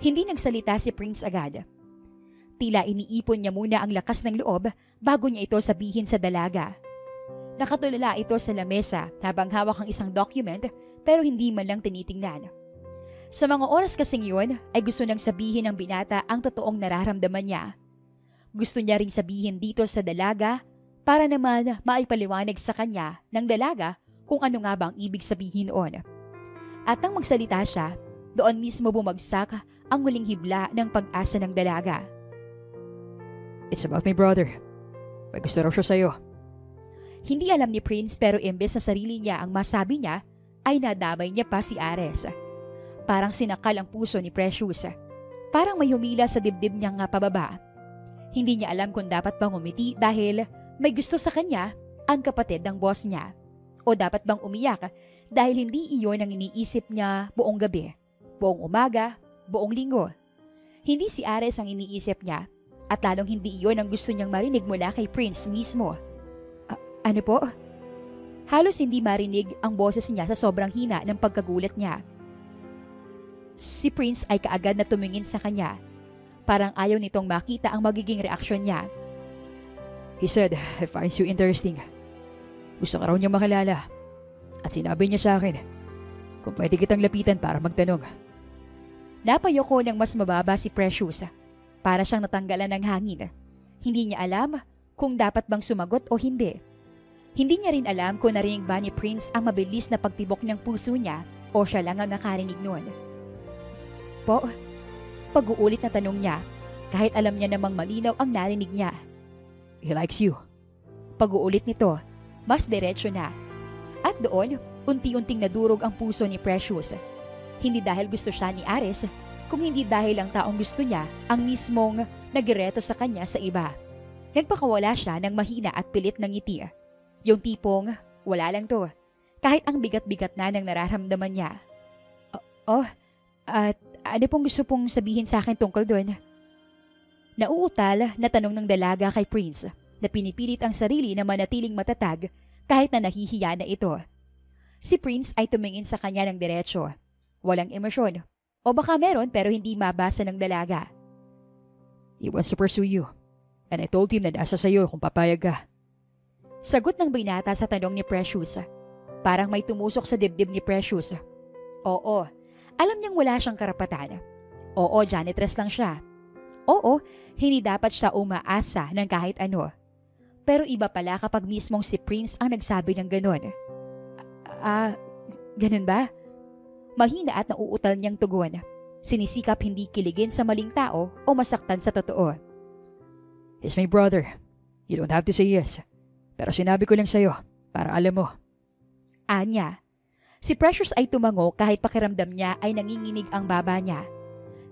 Hindi nagsalita si Prince agad. Tila iniipon niya muna ang lakas ng loob bago niya ito sabihin sa dalaga. Nakatulala ito sa lamesa habang hawak ang isang document pero hindi man lang tinitingnan. Sa mga oras kasing yun ay gusto nang sabihin ng binata ang totoong nararamdaman niya. Gusto niya ring sabihin dito sa dalaga para naman maipaliwanag sa kanya ng dalaga kung ano nga bang ibig sabihin noon. At nang magsalita siya, doon mismo bumagsak ang huling hibla ng pag-asa ng dalaga. It's about my brother. May gusto raw siya sa'yo. Hindi alam ni Prince pero imbes na sarili niya ang masabi niya, ay nadamay niya pa si Ares. Parang sinakal ang puso ni Precious. Parang may humila sa dibdib niyang pababa. Hindi niya alam kung dapat bang umiti dahil may gusto sa kanya ang kapatid ng boss niya. O dapat bang umiyak dahil hindi iyon ang iniisip niya buong gabi, buong umaga, buong linggo. Hindi si Ares ang iniisip niya at lalong hindi iyon ang gusto niyang marinig mula kay Prince mismo. Ano po? Halos hindi marinig ang boses niya sa sobrang hina ng pagkagulat niya. Si Prince ay kaagad na tumingin sa kanya. Parang ayaw nitong makita ang magiging reaksyon niya. He said, "I find you interesting." Gusto ka raw niya makilala. At sinabi niya sa akin, kung pwede kitang lapitan para magtanong. Napayoko ng mas mababa si Precious. Para siyang natanggalan ng hangin. Hindi niya alam kung dapat bang sumagot o hindi. Hindi niya rin alam kung narinig ba ni Prince ang mabilis na pagtibok ng puso niya o siya lang ang nakarinig noon. Po, pag-uulit na tanong niya kahit alam niya namang malinaw ang narinig niya. He likes you. Pag-uulit nito, mas diretsyo na. At doon, unti-unting nadurog ang puso ni Precious. Hindi dahil gusto siya ni Ares, kung hindi dahil ang taong gusto niya ang mismong nagireto sa kanya sa iba. Nagpakawala siya ng mahina at pilit ng ngiti. Yung tipong, wala lang to. Kahit ang bigat-bigat na ng nararamdaman niya. At ano pong gusto pong sabihin sa akin tungkol doon? Nauutal na tanong ng dalaga kay Prince na pinipilit ang sarili na manatiling matatag kahit na nahihiya na ito. Si Prince ay tumingin sa kanya ng diretsyo. Walang emosyon. O baka meron pero hindi mabasa ng dalaga. He wants to pursue you. And I told him na nasa sayo kung papayag ka. Sagot ng binata sa tanong ni Precious. Parang may tumusok sa dibdib ni Precious. Oo, alam niyang wala siyang karapatan. Oo, janitress lang siya. Oo, hindi dapat siya umaasa ng kahit ano. Pero iba pala kapag mismong si Prince ang nagsabi ng ganon. Ganun ba? Mahina at nauutal niyang tugon. Sinisikap hindi kiligin sa maling tao o masaktan sa totoo. He's my brother. You don't have to say yes. Pero sinabi ko lang sa'yo, para alam mo. Anya. Si Precious ay tumango kahit pakiramdam niya ay nanginginig ang baba niya.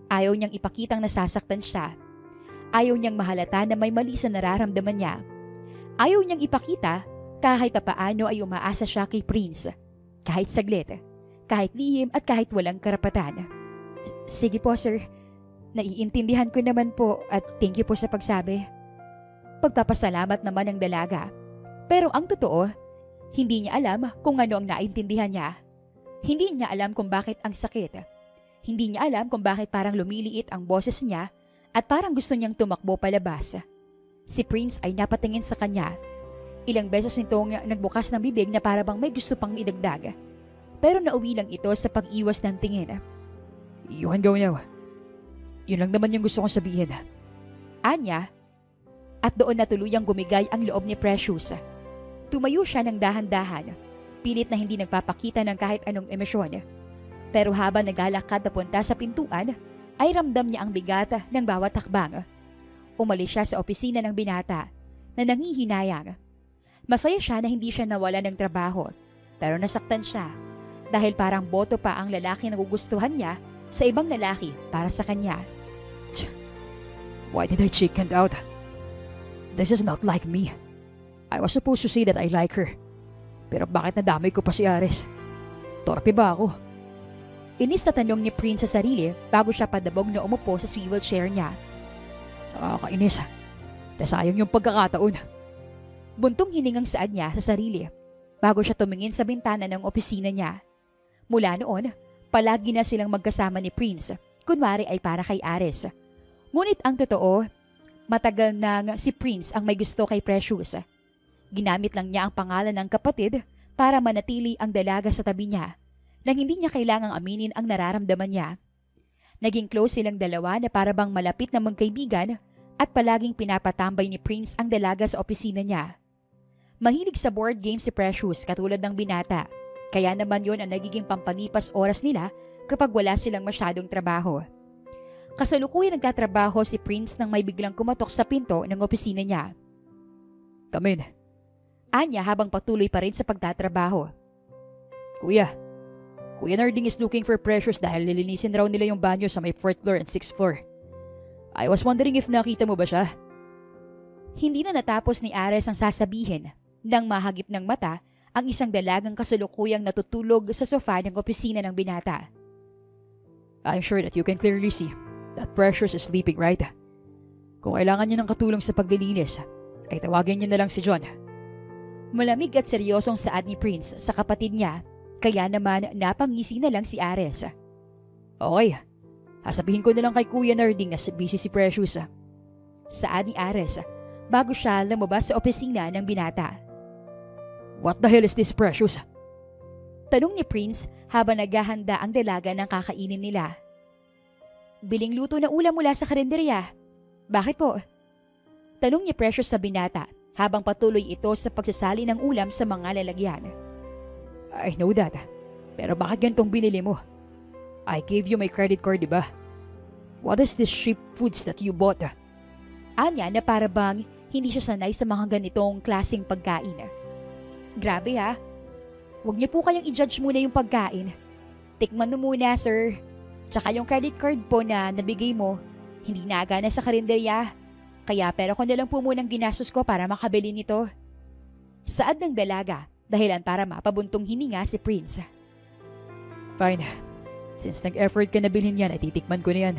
Ayaw niyang ipakitang nasasaktan siya. Ayaw niyang mahalata na may mali sa nararamdaman niya. Ayaw niyang ipakita kahit papaano ay umaasa siya kay Prince. Kahit saglit, kahit lihim at kahit walang karapatan. Sige po sir, naiintindihan ko naman po at thank you po sa pagsabi. Pagpapasalamat naman ng dalaga. Pero ang totoo, hindi niya alam kung ano ang naintindihan niya. Hindi niya alam kung bakit ang sakit. Hindi niya alam kung bakit parang lumiliit ang boses niya at parang gusto niyang tumakbo palabas. Si Prince ay napatingin sa kanya. Ilang beses nitong nagbukas ng bibig na para bang may gusto pang idagdag. Pero nauwi lang ito sa pag-iwas ng tingin. You can go now. Yun lang naman yung gusto kong sabihin. Anya. At doon na tuluyang gumigay ang loob ni Precious. Tumayo siya ng dahan-dahan, pilit na hindi nagpapakita ng kahit anong emosyon. Pero habang naglalakad na punta sa pintuan, ay ramdam niya ang bigat ng bawat hakbang. Umalis siya sa opisina ng binata na nangihinayang. Masaya siya na hindi siya nawala ng trabaho, pero nasaktan siya dahil parang boto pa ang lalaki na nagugustuhan niya sa ibang lalaki para sa kanya. Why did I chicken out? This is not like me. I was supposed to say that I like her. Pero bakit nadamay ko pa si Ares? Torpe ba ako? Inis na tanong ni Prince sa sarili bago siya padabog na umupo sa swivel chair niya. Nakakainis. Nasayang yung pagkakataon. Buntong hiningang saad niya sa sarili bago siya tumingin sa bintana ng opisina niya. Mula noon, palagi na silang magkasama ni Prince. Kunwari ay para kay Ares. Ngunit ang totoo, matagal nang si Prince ang may gusto kay Precious. Ginamit lang niya ang pangalan ng kapatid para manatili ang dalaga sa tabi niya nang hindi niya kailangang aminin ang nararamdaman niya. Naging close silang dalawa na para bang malapit na magkaibigan at palaging pinapatambay ni Prince ang dalaga sa opisina niya. Mahilig sa board game si Precious katulad ng binata, kaya naman yon ang nagiging pampalipas oras nila kapag wala silang masyadong trabaho. Kasalukuyan nagtatrabaho si Prince nang may biglang kumatok sa pinto ng opisina niya. Come in. Anya habang patuloy pa rin sa pagtatrabaho. Kuya Narding is looking for Precious dahil lilinisin raw nila yung banyo sa may 4th floor and 6th floor. I was wondering if nakita mo ba siya? Hindi na natapos ni Ares ang sasabihin nang mahagip ng mata ang isang dalagang kasalukuyang natutulog sa sofa ng opisina ng binata. I'm sure that you can clearly see that Precious is sleeping, right? Kung kailangan niya ng katulong sa paglilinis, ay tawagin niya na lang si John. Malamig at seryosong saad ni Prince sa kapatid niya, kaya naman napangisi na lang si Ares. Okay, sasabihin ko na lang kay Kuya Narding na busy si Precious. Saad ni Ares bago siya lumabas sa opisina ng binata. What the hell is this, Precious? Tanong ni Prince habang naghahanda ang dalaga ng kakainin nila. Biling luto na ulam mula sa karinderya. Bakit po? Tanong ni Precious sa binata habang patuloy ito sa pagsasali ng ulam sa mga lalagyan. I know that. Pero bakit ganitong binili mo? I gave you my credit card, diba? What is this cheap foods that you bought? Anya na para bang hindi siya sanay sa mga ganitong klaseng pagkain. Grabe ha. Huwag niyo po kayong i-judge muna yung pagkain. Tikman mo muna, sir. Tsaka yung credit card po na nabigay mo, hindi nagana sa karinderya. Kaya pera ko na lang po munang ginastos ko para makabili nito. Saad ng dalaga, dahilan para mapabuntong hininga si Prince. Fine. Since nag-effort ka na bilhin yan, ay titikman ko na yan.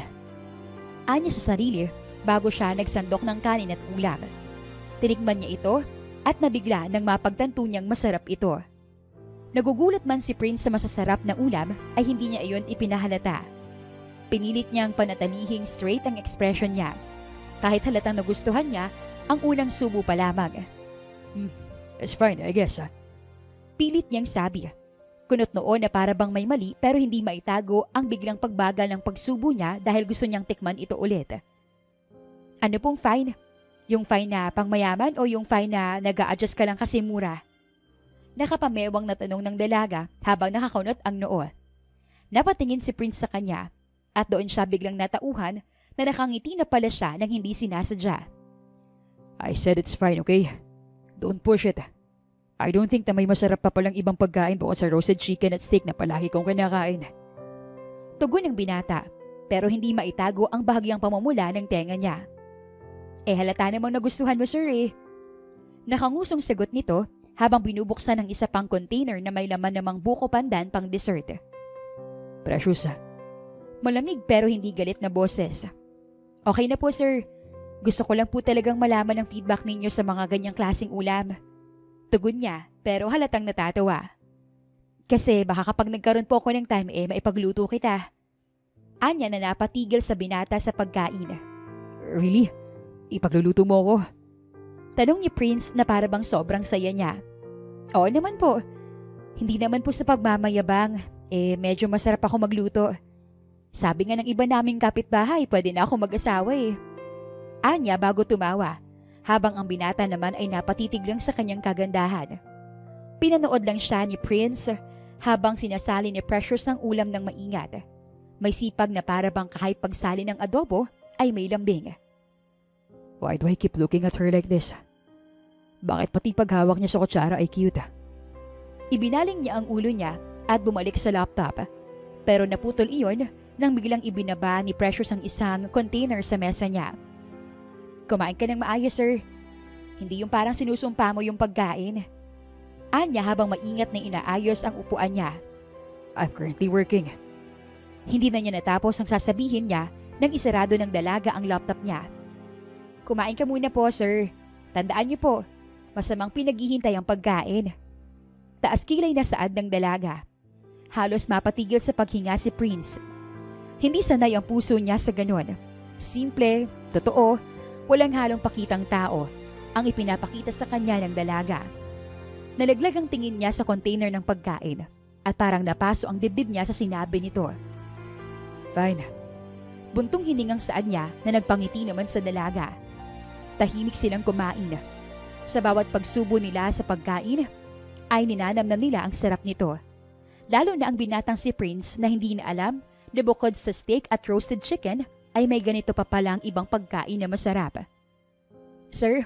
Anya sa sarili bago siya nagsandok ng kanin at ulam. Tinikman niya ito at nabigla nang mapagtanto niyang masarap ito. Nagugulat man si Prince sa masasarap na ulam ay hindi niya iyon ipinahalata. Pinilit niyang panatalihing straight ang expression niya. Kahit halatang nagustuhan niya ang unang subo pa lamang. It's fine, I guess. Pilit niyang sabi. Kunot noon na para bang may mali pero hindi maitago ang biglang pagbagal ng pagsubo niya dahil gusto niyang tikman ito ulit. Ano pong fine? Yung fine na pangmayaman o yung fine na nag-a-adjust ka lang kasi mura? Nakapamewang na tanong ng dalaga habang nakakunot ang noo. Napatingin si Prince sa kanya at doon siya biglang natauhan na nakangiti na pala siya nang hindi sinasadya. I said it's fine, okay? Don't push it. I don't think na may masarap pa palang ibang pagkain bukod sa roasted chicken at steak na palagi kong kinakain. Tugon ng binata pero hindi maitago ang bahagyang pamumula ng tenga niya. Halata namang nagustuhan mo, sir eh. Nakangusong sagot nito habang binubuksan ang isa pang container na may laman namang buko pandan pang dessert. Precious. Malamig pero hindi galit na boses. Okay na po, sir. Gusto ko lang po talagang malaman ang feedback ninyo sa mga ganyang klaseng ulam. Tugon niya pero halatang natatawa. Kasi baka kapag nagkaroon po ako ng time maipagluto kita. Anya na napatigil sa binata sa pagkain. Really? Ipagluluto mo ako? Tanong ni Prince na para bang sobrang saya niya. Oo naman po. Hindi naman po sa pagmamayabang. Medyo masarap ako magluto. Sabi nga ng iba naming kapitbahay, pwede na ako mag-asawa eh. Anya bago tumawa. Habang ang binata naman ay napatitig lang sa kanyang kagandahan. Pinanood lang siya ni Prince habang sinasali ni Precious ang ulam ng maingat. May sipag na para bang kahit pagsali ng adobo ay may lambing. Why do I keep looking at her like this? Bakit pati paghawak niya sa kutsara ay cute? Ibinaling niya ang ulo niya at bumalik sa laptop. Pero naputol iyon nang biglang ibinaba ni Precious ang isang container sa mesa niya. Kumain ka ng maayos, sir. Hindi yung parang sinusumpa mo yung pagkain. Anya habang maingat na inaayos ang upuan niya. I'm currently working. Hindi na niya natapos ang sasabihin niya nang isarado ng dalaga ang laptop niya. Kumain ka muna po, sir. Tandaan niyo po, masamang pinaghihintay ang pagkain. Taas kilay na saad ng dalaga. Halos mapatigil sa paghinga si Prince. Hindi sanay ang puso niya sa ganon. Simple, totoo, walang halong pakitang tao ang ipinapakita sa kanya ng dalaga. Nalaglag ang tingin niya sa container ng pagkain at parang napaso ang dibdib niya sa sinabi nito. Fine. Buntong hiningang saad niya na nagpangiti naman sa dalaga. Tahimik silang kumain. Sa bawat pagsubo nila sa pagkain, ay ninanamnam nila ang sarap nito. Lalo na ang binatang si Prince na hindi na alam na bukod sa steak at roasted chicken, ay may ganito pa palang ibang pagkain na masarap. Sir,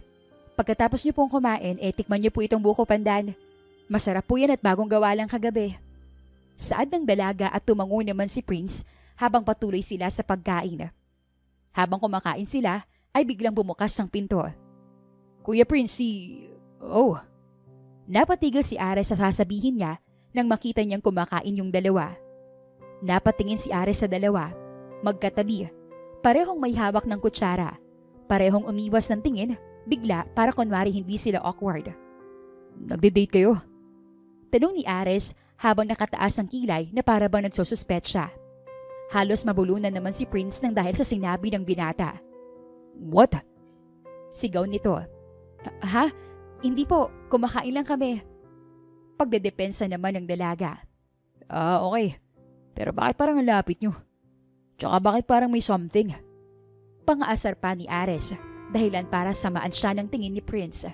pagkatapos niyo pong kumain, tikman niyo po itong buko pandan. Masarap po yan at bagong gawa lang kagabi. Saad ng dalaga at tumango naman si Prince habang patuloy sila sa pagkain. Habang kumakain sila, ay biglang bumukas ang pinto. Kuya Prince, Oh. Napatigil si Ares sa sasabihin niya nang makita niyang kumakain yung dalawa. Napatingin si Ares sa dalawa. Magkatabi. Parehong may hawak ng kutsara. Parehong umiwas ng tingin, bigla para kunwari hindi sila awkward. Nagde-date kayo? Tanong ni Ares habang nakataas ang kilay na para bang nagsususpet siya. Halos mabulunan naman si Prince nang dahil sa sinabi ng binata. What? Sigaw nito. Ha? Hindi po, kumakain lang kami. Pagdedepensa naman ng dalaga. Okay. Pero bakit parang ang lapit nyo? Tsaka bakit parang may something? Pangaasar pa ni Ares, dahilan para samaan siya ng tingin ni Prince.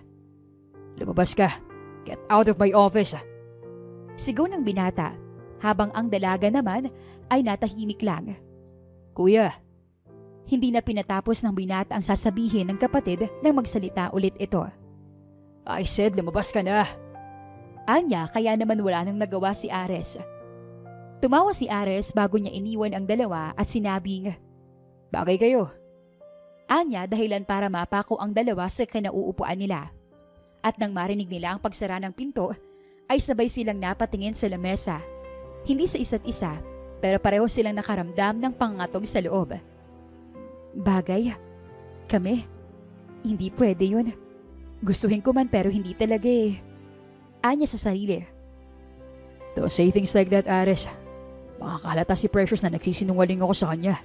Lumabas ka. Get out of my office. Sigaw ng binata, habang ang dalaga naman ay natahimik lang. Kuya. Hindi na pinatapos ng binata ang sasabihin ng kapatid nang magsalita ulit ito. I said lumabas ka na. Anya, kaya naman wala nang nagawa si Ares. Tumawa si Ares bago niya iniwan ang dalawa at sinabing, Bagay kayo. Anya, dahilan para mapako ang dalawa sa kinauupuan nila. At nang marinig nila ang pagsara ng pinto, ay sabay silang napatingin sa lamesa. Hindi sa isa't isa, pero pareho silang nakaramdam ng pangatog sa loob. Bagay? Kami? Hindi pwede yun. Gustuhin ko man pero hindi talaga eh. Anya sa sarili. Don't say things like that, Ares. Makakalata si Precious na nagsisinungaling ako sa kanya.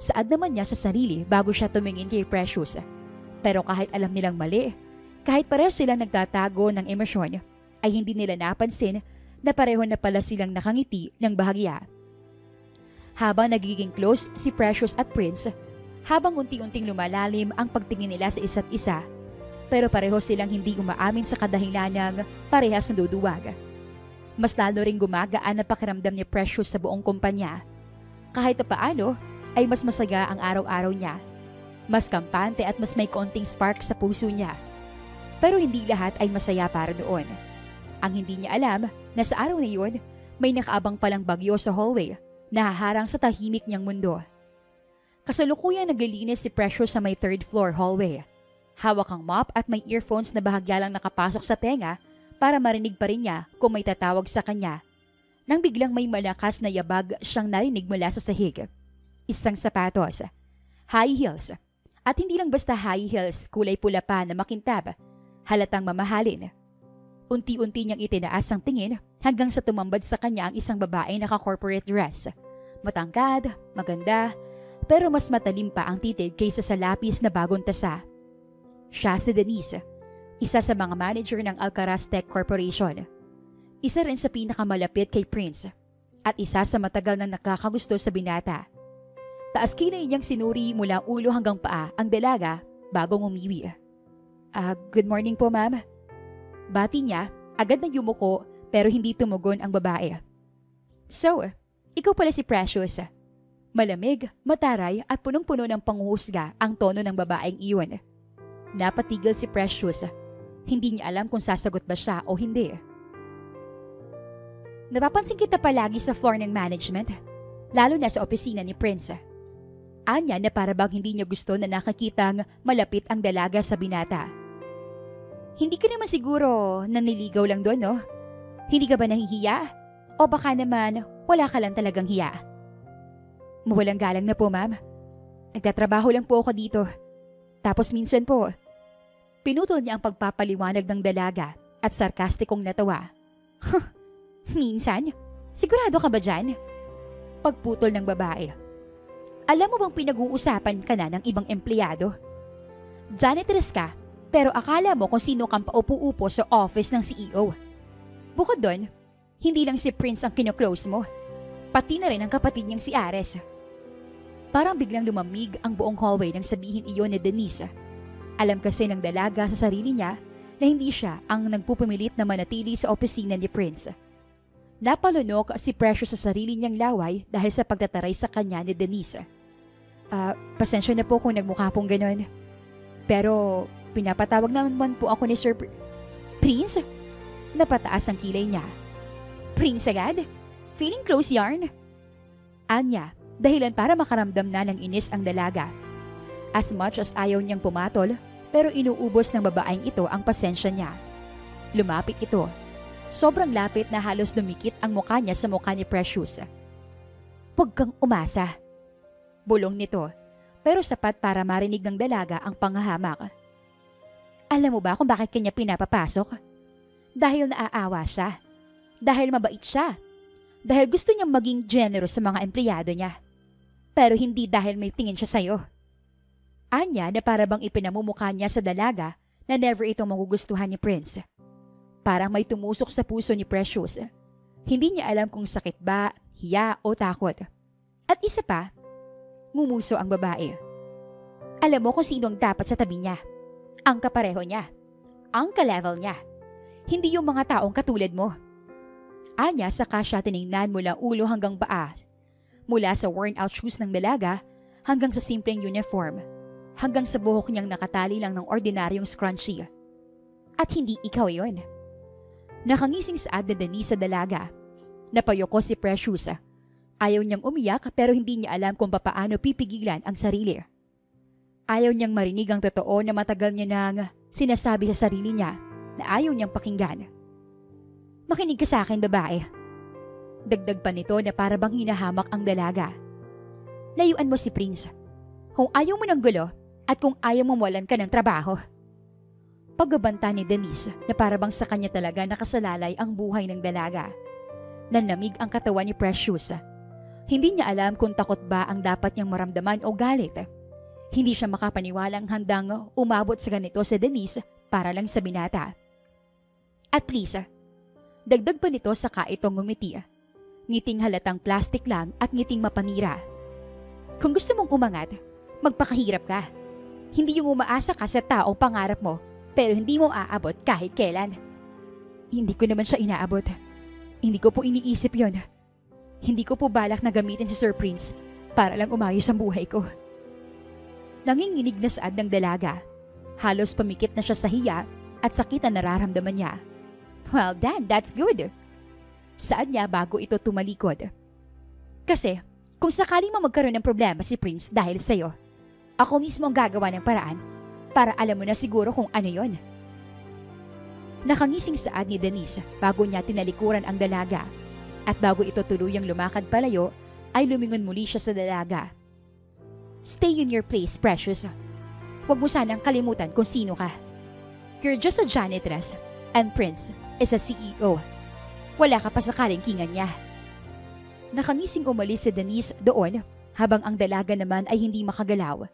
Saad naman niya sa sarili bago siya tumingin kay Precious. Pero kahit alam nilang mali, kahit pareho silang nagtatago ng emosyon, ay hindi nila napansin na pareho na pala silang nakangiti ng bahagya. Habang nagiging close si Precious at Prince, habang unti-unting lumalalim ang pagtingin nila sa isa't isa, pero pareho silang hindi umaamin sa kadahilan ng parehas na duduwag. Mas lalo ring gumagaan na pakiramdam ni Precious sa buong kumpanya. Kahit na paano, ay mas masaya ang araw-araw niya. Mas kampante at mas may konting spark sa puso niya. Pero hindi lahat ay masaya para doon. Ang hindi niya alam na sa araw na yun, may nakaabang palang bagyo sa hallway na haharang sa tahimik niyang mundo. Kasalukuyang naglilinis si Precious sa may third floor hallway. Hawak ang mop at may earphones na bahagya lang nakapasok sa tenga para marinig pa rin niya kung may tatawag sa kanya. Nang biglang may malakas na yabag siyang narinig mula sa sahig. Isang sapatos, high heels, at hindi lang basta high heels, kulay pula pa na makintab, halatang mamahalin. Unti-unti niyang itinaas ang tingin hanggang sa tumambad sa kanya ang isang babae naka-corporate dress. Matangkad, maganda, pero mas matalim pa ang titig kaysa sa lapis na bagong tasa. Siya si Denise, isa sa mga manager ng Alcaraz Tech Corporation. Isa rin sa pinakamalapit kay Prince at isa sa matagal na nakakagusto sa binata. Taas kilay niyang sinuri mula ulo hanggang paa ang dalaga bagong umiwi. Good morning po, ma'am. Bati niya, agad na yumuko pero hindi tumugon ang babae. So, ikaw pala si Precious. Malamig, mataray at punong-puno ng panghuhusga ang tono ng babaeng iyon. Napatigil si Precious. Hindi niya alam kung sasagot ba siya o hindi. Napapansin kita palagi sa floor ng management, lalo na sa opisina ni Prince. Anya na para bang hindi niya gusto na nakakitang malapit ang dalaga sa binata. Hindi ka naman siguro naniligaw lang doon, no? Hindi ka ba nahihiya? O baka naman wala ka lang talagang hiya? Mawalang galang na po, ma'am. Nagtatrabaho lang po ako dito. Tapos minsan po, pinutol niya ang pagpapaliwanag ng dalaga at sarkastikong natawa. Minsan? Sigurado ka ba dyan? Pagputol ng babae. Alam mo bang pinag-uusapan ka na ng ibang empleyado? Janitress ka, pero akala mo kung sino kang paupo-upo sa office ng CEO. Bukod doon, hindi lang si Prince ang kino-close mo, pati na rin ang kapatid niyang si Ares. Parang biglang lumamig ang buong hallway nang sabihin iyon ni Denise. Alam kasi ng dalaga sa sarili niya na hindi siya ang nagpupumilit na manatili sa opisina ni Prince. Napalunok si Precious sa sarili niyang laway dahil sa pagtataray sa kanya ni Denise. Pasensya na po kung nagmukha pong ganon. Pero pinapatawag naman po ako ni Sir Prince? Napataas ang kilay niya. Prince agad? Feeling close yarn? Anya, dahilan para makaramdam na ng inis ang dalaga. As much as ayaw niyang pumatol, pero inuubos ng babaeng ito ang pasensya niya. Lumapit ito. Sobrang lapit na halos dumikit ang mukha niya sa mukha ni Precious. Huwag kang umasa. Bulong nito, pero sapat para marinig ng dalaga ang panghahamak. Alam mo ba kung bakit kanya pinapapasok? Dahil naaawa siya. Dahil mabait siya. Dahil gusto niyang maging generous sa mga empleyado niya. Pero hindi dahil may tingin siya sa'yo. Anya na para bang ipinamumukha niya sa dalaga na never itong magugustuhan ni Prince. Parang may tumusok sa puso ni Precious. Hindi niya alam kung sakit ba, hiya o takot. At isa pa, ngumuso ang babae. Alam mo kung sino ang dapat sa tabi niya. Ang kapareho niya. Ang ka-level niya. Hindi yung mga taong katulad mo. Anya saka siya tiningnan mula ulo hanggang paa. Mula sa worn-out shoes ng dalaga hanggang sa simpleng uniform. Hanggang sa buhok niyang nakatali lang ng ordinaryong scrunchie. At hindi ikaw yon. Nakangising saad na Denise sa dalaga. Napayoko si Precious. Ayaw niyang umiyak pero hindi niya alam kung papaano pipigilan ang sarili. Ayaw niyang marinig ang totoo na matagal niya nang sinasabi sa sarili niya na ayaw niyang pakinggan. Makinig ka sa akin, babae. Dagdag pa nito na para bang hinahamak ang dalaga. Layuan mo si Prince. Kung ayaw mo ng gulo at kung ayaw mo mawalan ka ng trabaho. Pagbabanta ni Denise na para bang sa kanya talaga nakasalalay ang buhay ng dalaga. Nanlamig ang katawan ni Precious. Hindi niya alam kung takot ba ang dapat niyang maramdaman o galit. Hindi siya makapaniwalang handang umabot sa ganito si Denise para lang sa binata. At please, dagdag pa nito saka itong ngumiti. Ngiting halatang plastic lang at ngiting mapanira. Kung gusto mong umangat, magpakahirap ka. Hindi yung umaasa ka sa taong pangarap mo pero hindi mo aabot kahit kailan. Hindi ko naman siya inaabot. Hindi ko po iniisip yon. Hindi ko po balak na gamitin si Sir Prince para lang umayos ang buhay ko. Nanginginig na saad ng dalaga. Halos pamikit na siya sa hiya at sakit na nararamdaman niya. Well then, that's good. Saad niya bago ito tumalikod. Kasi, kung sakaling magkaroon ng problema si Prince dahil sa'yo, ako mismo ang gagawa ng paraan para alam mo na siguro kung ano yon. Nakangising saad ni Denise bago niya tinalikuran ang dalaga. At bago ito tuluyang lumakad palayo, ay lumingon muli siya sa dalaga. Stay in your place, Precious. Huwag mo sanang kalimutan kung sino ka. You're just a janitress, and Prince is a CEO. Wala ka pa sa kalingkingan niya. Nakangising umalis si Denise doon, habang ang dalaga naman ay hindi makagalaw.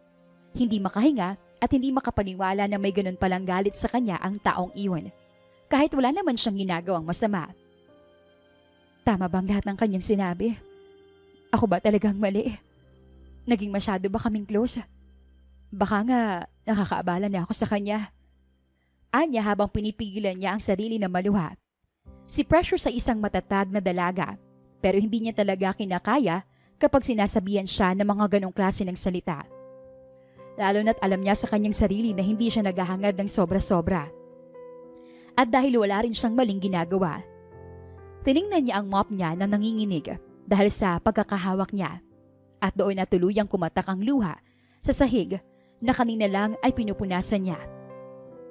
Hindi makahinga at hindi makapaniwala na may ganun palang galit sa kanya ang taong iyon. Kahit wala naman siyang ginagawang masama. Tama bang lahat ng kanyang sinabi? Ako ba talagang mali? Naging masyado ba kaming close? Baka nga nakakaabala na ako sa kanya. Anya habang pinipigilan niya ang sarili na maluha. Si Precious sa isang matatag na dalaga, pero hindi niya talaga kinakaya kapag sinasabihan siya ng mga ganong klase ng salita. Lalo na't alam niya sa kanyang sarili na hindi siya naghahangad ng sobra-sobra. At dahil wala rin siyang maling ginagawa, tiningnan niya ang mop niya na nanginginig dahil sa pagkakahawak niya. At doon na tuluyang kumatak ang luha sa sahig na kanina lang ay pinupunasan niya.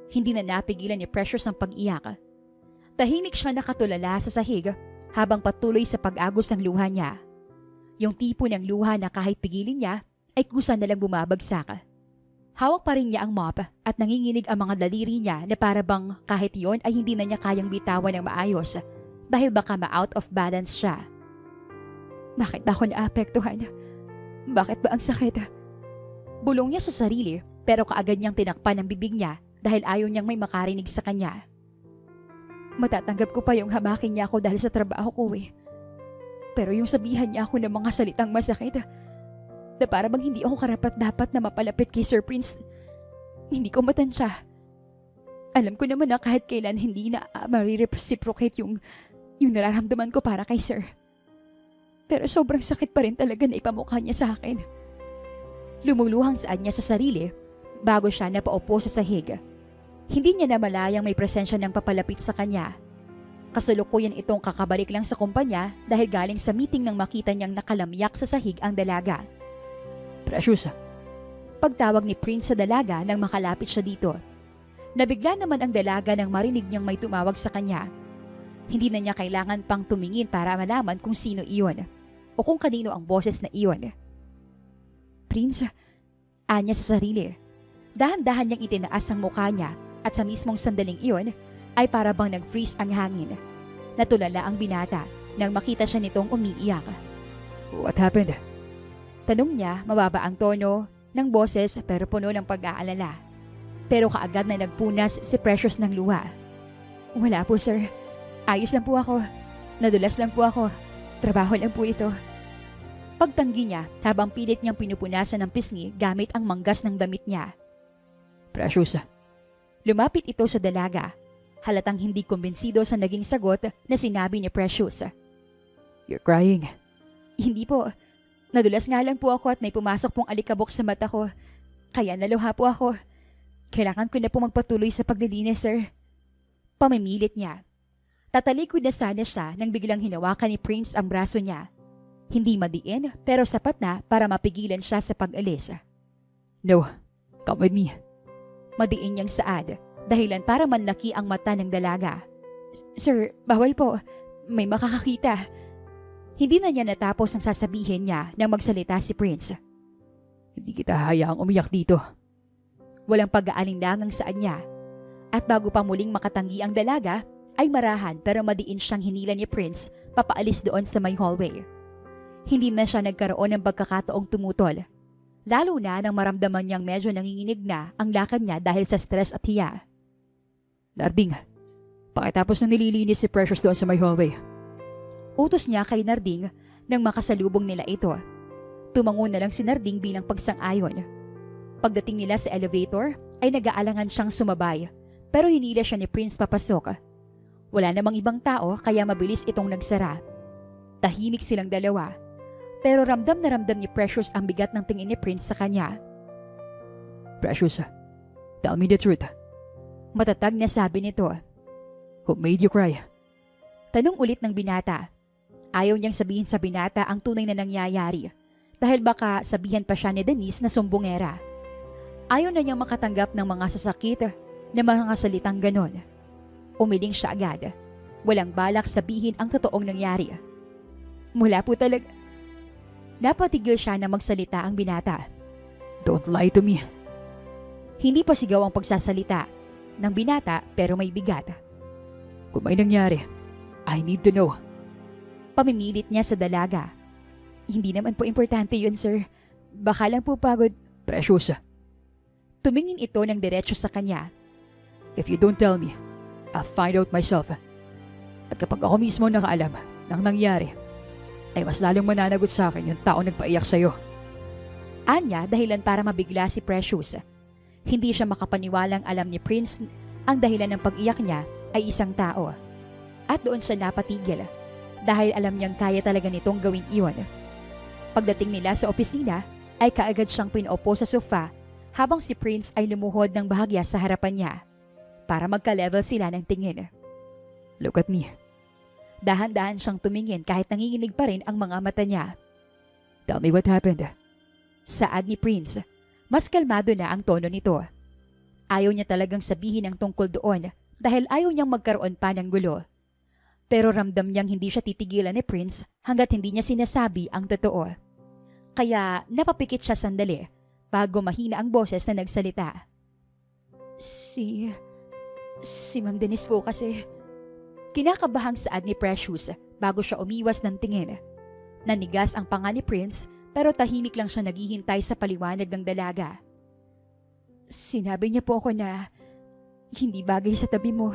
Hindi na napigilan ni Precious ang pag-iyak. Tahimik siya nakatulala sa sahig habang patuloy sa pag-agos ng luha niya. Yung tipo ng luha na kahit pigilin niya ay kusa na lang bumabagsak. Hawak pa rin niya ang mop at nanginginig ang mga daliri niya na para bang kahit yon ay hindi na niya kayang bitawan ng maayos dahil baka ma-out of balance siya. Bakit ba ako naapektuhan? Bakit ba ang sakit? Bulong niya sa sarili pero kaagad niyang tinakpan ang bibig niya dahil ayaw niyang may makarinig sa kanya. Matatanggap ko pa yung hamakin niya ako dahil sa trabaho ko eh. Pero yung sabihan niya ako ng mga salitang masakit na para bang hindi ako karapat-dapat na mapalapit kay Sir Prince, hindi ko matansya. Alam ko naman na kahit kailan hindi na marireciprocate yung nararamdaman ko para kay Sir. Pero sobrang sakit pa rin talaga na ipamukha niya sa akin. Lumuluhang saad niya sa sarili bago siya napaupo sa sahig. Hindi niya namalayang may presensya ng papalapit sa kanya. Kasalukuyan itong kakabalik lang sa kumpanya dahil galing sa meeting nang makita niyang nakalamyak sa sahig ang dalaga. Precious. Pagtawag ni Prince sa dalaga nang makalapit siya dito. Nabigla naman ang dalaga nang marinig niyang may tumawag sa kanya. Hindi na niya kailangan pang tumingin para malaman kung sino iyon o kung kanino ang boses na iyon. Prince, anya sa sarili. Dahan-dahan niyang itinaas ang mukha niya at sa mismong sandaling iyon ay para bang nag-freeze ang hangin. Natulala ang binata nang makita siya nitong umiiyak. What happened? Tanong niya, mababa ang tono ng boses pero puno ng pag-aalala. Pero kaagad na nagpunas si Precious ng luha. Wala po sir. Ayos lang po ako. Nadulas lang po ako. Trabaho lang po ito. Pagtanggi niya habang pilit niyang pinupunasan ng pisngi gamit ang manggas ng damit niya. Precious. Lumapit ito sa dalaga. Halatang hindi kumbinsido sa naging sagot na sinabi ni Precious. You're crying. Hindi po. Nadulas nga lang po ako at may pumasok pong alikabok sa mata ko. Kaya naluha po ako. Kailangan ko na po magpatuloy sa paglilinis, sir. Pamimilit niya. Tatalikod na sana siya nang biglang hinawakan ni Prince ang braso niya. Hindi madiin pero sapat na para mapigilan siya sa pag-alis. No, come with me. Madiin niyang saad, dahilan para manlaki ang mata ng dalaga. Sir, bawal po. May makakakita. Hindi na niya natapos ang sasabihin niya nang magsalita si Prince. Hindi kita hayaang umiyak dito. Walang pag-aalinlangang saan niya. At bago pa muling makatanggi ang dalaga, ay marahan pero madiin siyang hinila ni Prince papaalis doon sa may hallway. Hindi na siya nagkaroon ng pagkakataong tumutol. Lalo na nang maramdaman niyang medyo nanginginig na ang lakad niya dahil sa stress at hiya. Narding, pakitapos nung nililinis si Precious doon sa may hallway. Utos niya kay Narding nang makasalubong nila ito. Tumango na lang si Narding bilang pagsang-ayon. Pagdating nila sa elevator ay nag-aalangan siyang sumabay pero hinila siya ni Prince papasok. Wala namang ibang tao kaya mabilis itong nagsara. Tahimik silang dalawa pero ramdam na ramdam ni Precious ang bigat ng tingin ni Prince sa kanya. Precious, tell me the truth. Matatag na sabi nito. Who made you cry? Tanong ulit ng binata. Ayaw niyang sabihin sa binata ang tunay na nangyayari dahil baka sabihan pa siya ni Denise na sumbongera. Ayaw na niyang makatanggap ng mga sasakit na mga salitang ganon. Umiling siya agad. Walang balak sabihin ang totoong nangyari. Mula po talaga. Napatigil siya na magsalita ang binata. Don't lie to me. Hindi pa sigaw ang pagsasalita ng binata pero may bigat. Kung may nangyari, I need to know. Pamimilit niya sa dalaga. Hindi naman po importante yun, sir. Baka lang po pagod. Precious. Tumingin ito ng diretso sa kanya. If you don't tell me, I'll find out myself. At kapag ako mismo nakaalam ng nangyari, ay mas lalong mananagot sa akin yung taong nagpaiyak sa'yo. Anya dahilan para mabigla si Precious. Hindi siya makapaniwalang alam ni Prince ang dahilan ng pag-iyak niya ay isang tao. At doon siya napatigil dahil alam niyang kaya talaga nitong gawin iyon. Pagdating nila sa opisina ay kaagad siyang pinaupo sa sofa habang si Prince ay lumuhod ng bahagya sa harapan niya para magka-level sila ng tingin. Look at me. Dahan-dahan siyang tumingin kahit nanginginig pa rin ang mga mata niya. Tell me what happened. Saad ni Prince. Mas kalmado na ang tono nito. Ayaw niya talagang sabihin ang tungkol doon dahil ayaw niyang magkaroon pa ng gulo. Pero ramdam niyang hindi siya titigilan ni Prince hanggat hindi niya sinasabi ang totoo. Kaya napapikit siya sandali bago mahina ang boses na nagsalita. Si Ma'am Denise po kasi. Kinakabahang saad ni Precious bago siya umiwas ng tingin. Nanigas ang panga ni Prince pero tahimik lang siya naghihintay sa paliwanag ng dalaga. Sinabi niya po ako na hindi bagay sa tabi mo.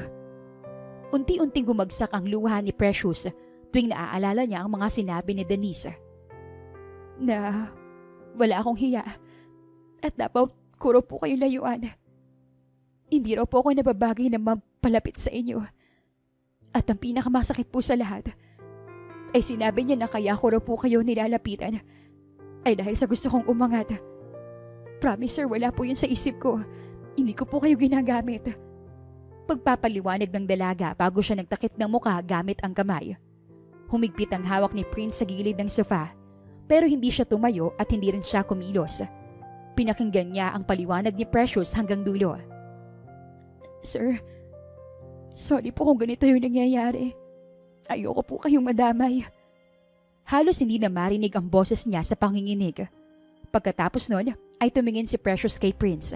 Unti-unting bumagsak ang luha ni Precious tuwing naaalala niya ang mga sinabi ni Denise. Na wala akong hiya at dapat kuro po kayo layuan. Hindi raw po ako nababagay na mapalapit sa inyo. At ang pinakamasakit po sa lahat ay sinabi niya na kaya ko raw po kayo nilalapitan ay dahil sa gusto kong umangat. Promise sir, wala po yun sa isip ko. Hindi ko po kayo ginagamit. Pagpapaliwanag ng dalaga bago siya nagtakip ng muka gamit ang kamay. Humigpit ang hawak ni Prince sa gilid ng sofa pero hindi siya tumayo at hindi rin siya kumilos. Pinakinggan niya ang paliwanag ni Precious hanggang dulo. Sir, sorry po kung ganito yung nangyayari. Ayoko po kayong madamay. Halos hindi na marinig ang boses niya sa panginginig. Pagkatapos nun ay tumingin si Precious kay Prince.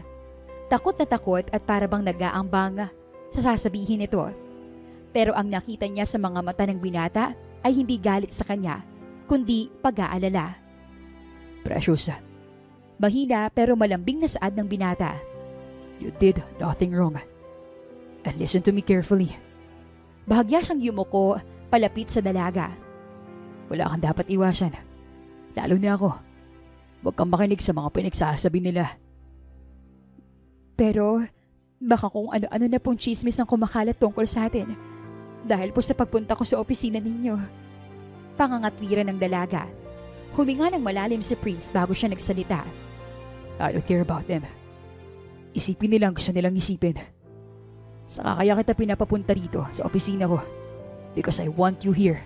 Takot na takot at parabang nag-aambang sa sasabihin nito. Pero ang nakita niya sa mga mata ng binata ay hindi galit sa kanya, kundi pag-aalala. Precious, Mahina pero malambing na saad ng binata. you did nothing wrong. And listen to me carefully. Bahagya siyang yumuko palapit sa dalaga. Wala kang dapat iwasan. Lalo na ako. Huwag kang makinig sa mga pinagsasabi nila. Pero baka kung ano-ano na pong chismis ang kumakalat tungkol sa atin. Dahil po sa pagpunta ko sa opisina ninyo. Pangangatwiran ng dalaga. Huminga ng malalim si Prince bago siya nagsalita. I don't care about them. Isipin nilang gusto nilang isipin. Saka kaya kita pinapapunta rito sa opisina ko. Because I want you here.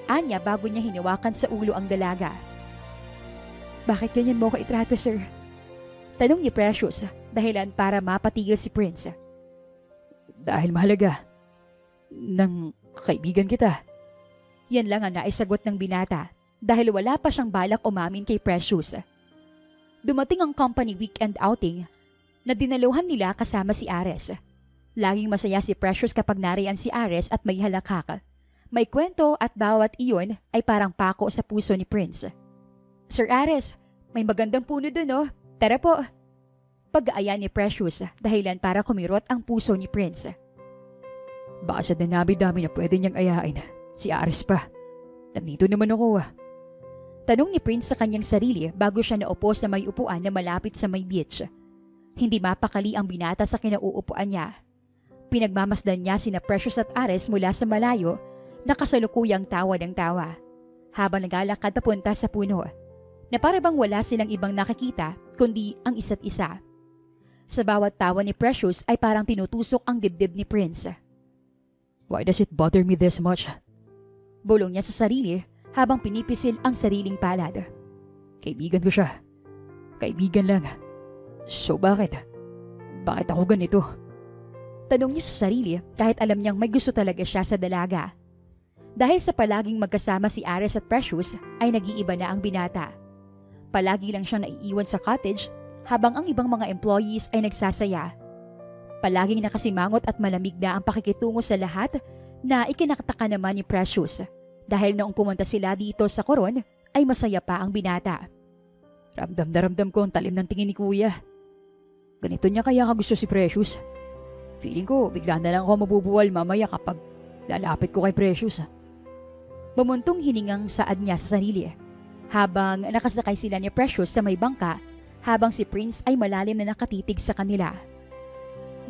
Anya bago niya hinawakan sa ulo ang dalaga. Bakit ganyan mo ko itrato, sir? Tanong ni Precious, dahilan para mapatigil si Prince. Dahil mahalaga. Nang kaibigan kita. Yan lang ang naisagot ng binata dahil wala pa siyang balak umamin kay Precious. Dumating ang company weekend outing na dinaluhan nila kasama si Ares. Laging masaya si Precious kapag nariyan si Ares at may halakhak. May kwento at bawat iyon ay parang pako sa puso ni Prince. Sir Ares, may magandang puno dun oh. Tara po. Pag-aaya ni Precious dahilan para kumirot ang puso ni Prince. Baka sa dami-dami na pwede niyang ayain. Si Ares pa. Nandito naman ako ah. Tanong ni Prince sa kanyang sarili bago siya naupo sa may upuan na malapit sa may beach. Hindi mapakali ang binata sa kinauupuan niya. Pinagmamasdan niya sina Precious at Ares mula sa malayo na kasalukuyang tawa ng tawa. Habang naglalakad papunta sa puno, na para bang wala silang ibang nakikita kundi ang isa't isa. Sa bawat tawa ni Precious ay parang tinutusok ang dibdib ni Prince. Why does it bother me this much? Bulong niya sa sarili habang pinipisil ang sariling palad. Kaibigan ko siya. Kaibigan lang. So bakit? Bakit ako ganito? Tanong niya sa sarili kahit alam niyang may gusto talaga siya sa dalaga. Dahil sa palaging magkasama si Ares at Precious ay nag-iiba na ang binata. Palagi lang siyang naiiwan sa cottage habang ang ibang mga employees ay nagsasaya. Palaging nakasimangot at malamig na ang pakikitungo sa lahat na ikinakataka naman ni Precious dahil noong pumunta sila dito sa Coron ay masaya pa ang binata. Ramdam na ramdam ko ang talim ng tingin ni Kuya. Ganito niya kaya gusto si Precious. Feeling ko bigla na lang ako mabubuwal mamaya kapag lalapit ko kay Precious. Bumuntong hiningang saad niya sa sarili habang nakasakay sila ni Precious sa may bangka habang si Prince ay malalim na nakatitig sa kanila.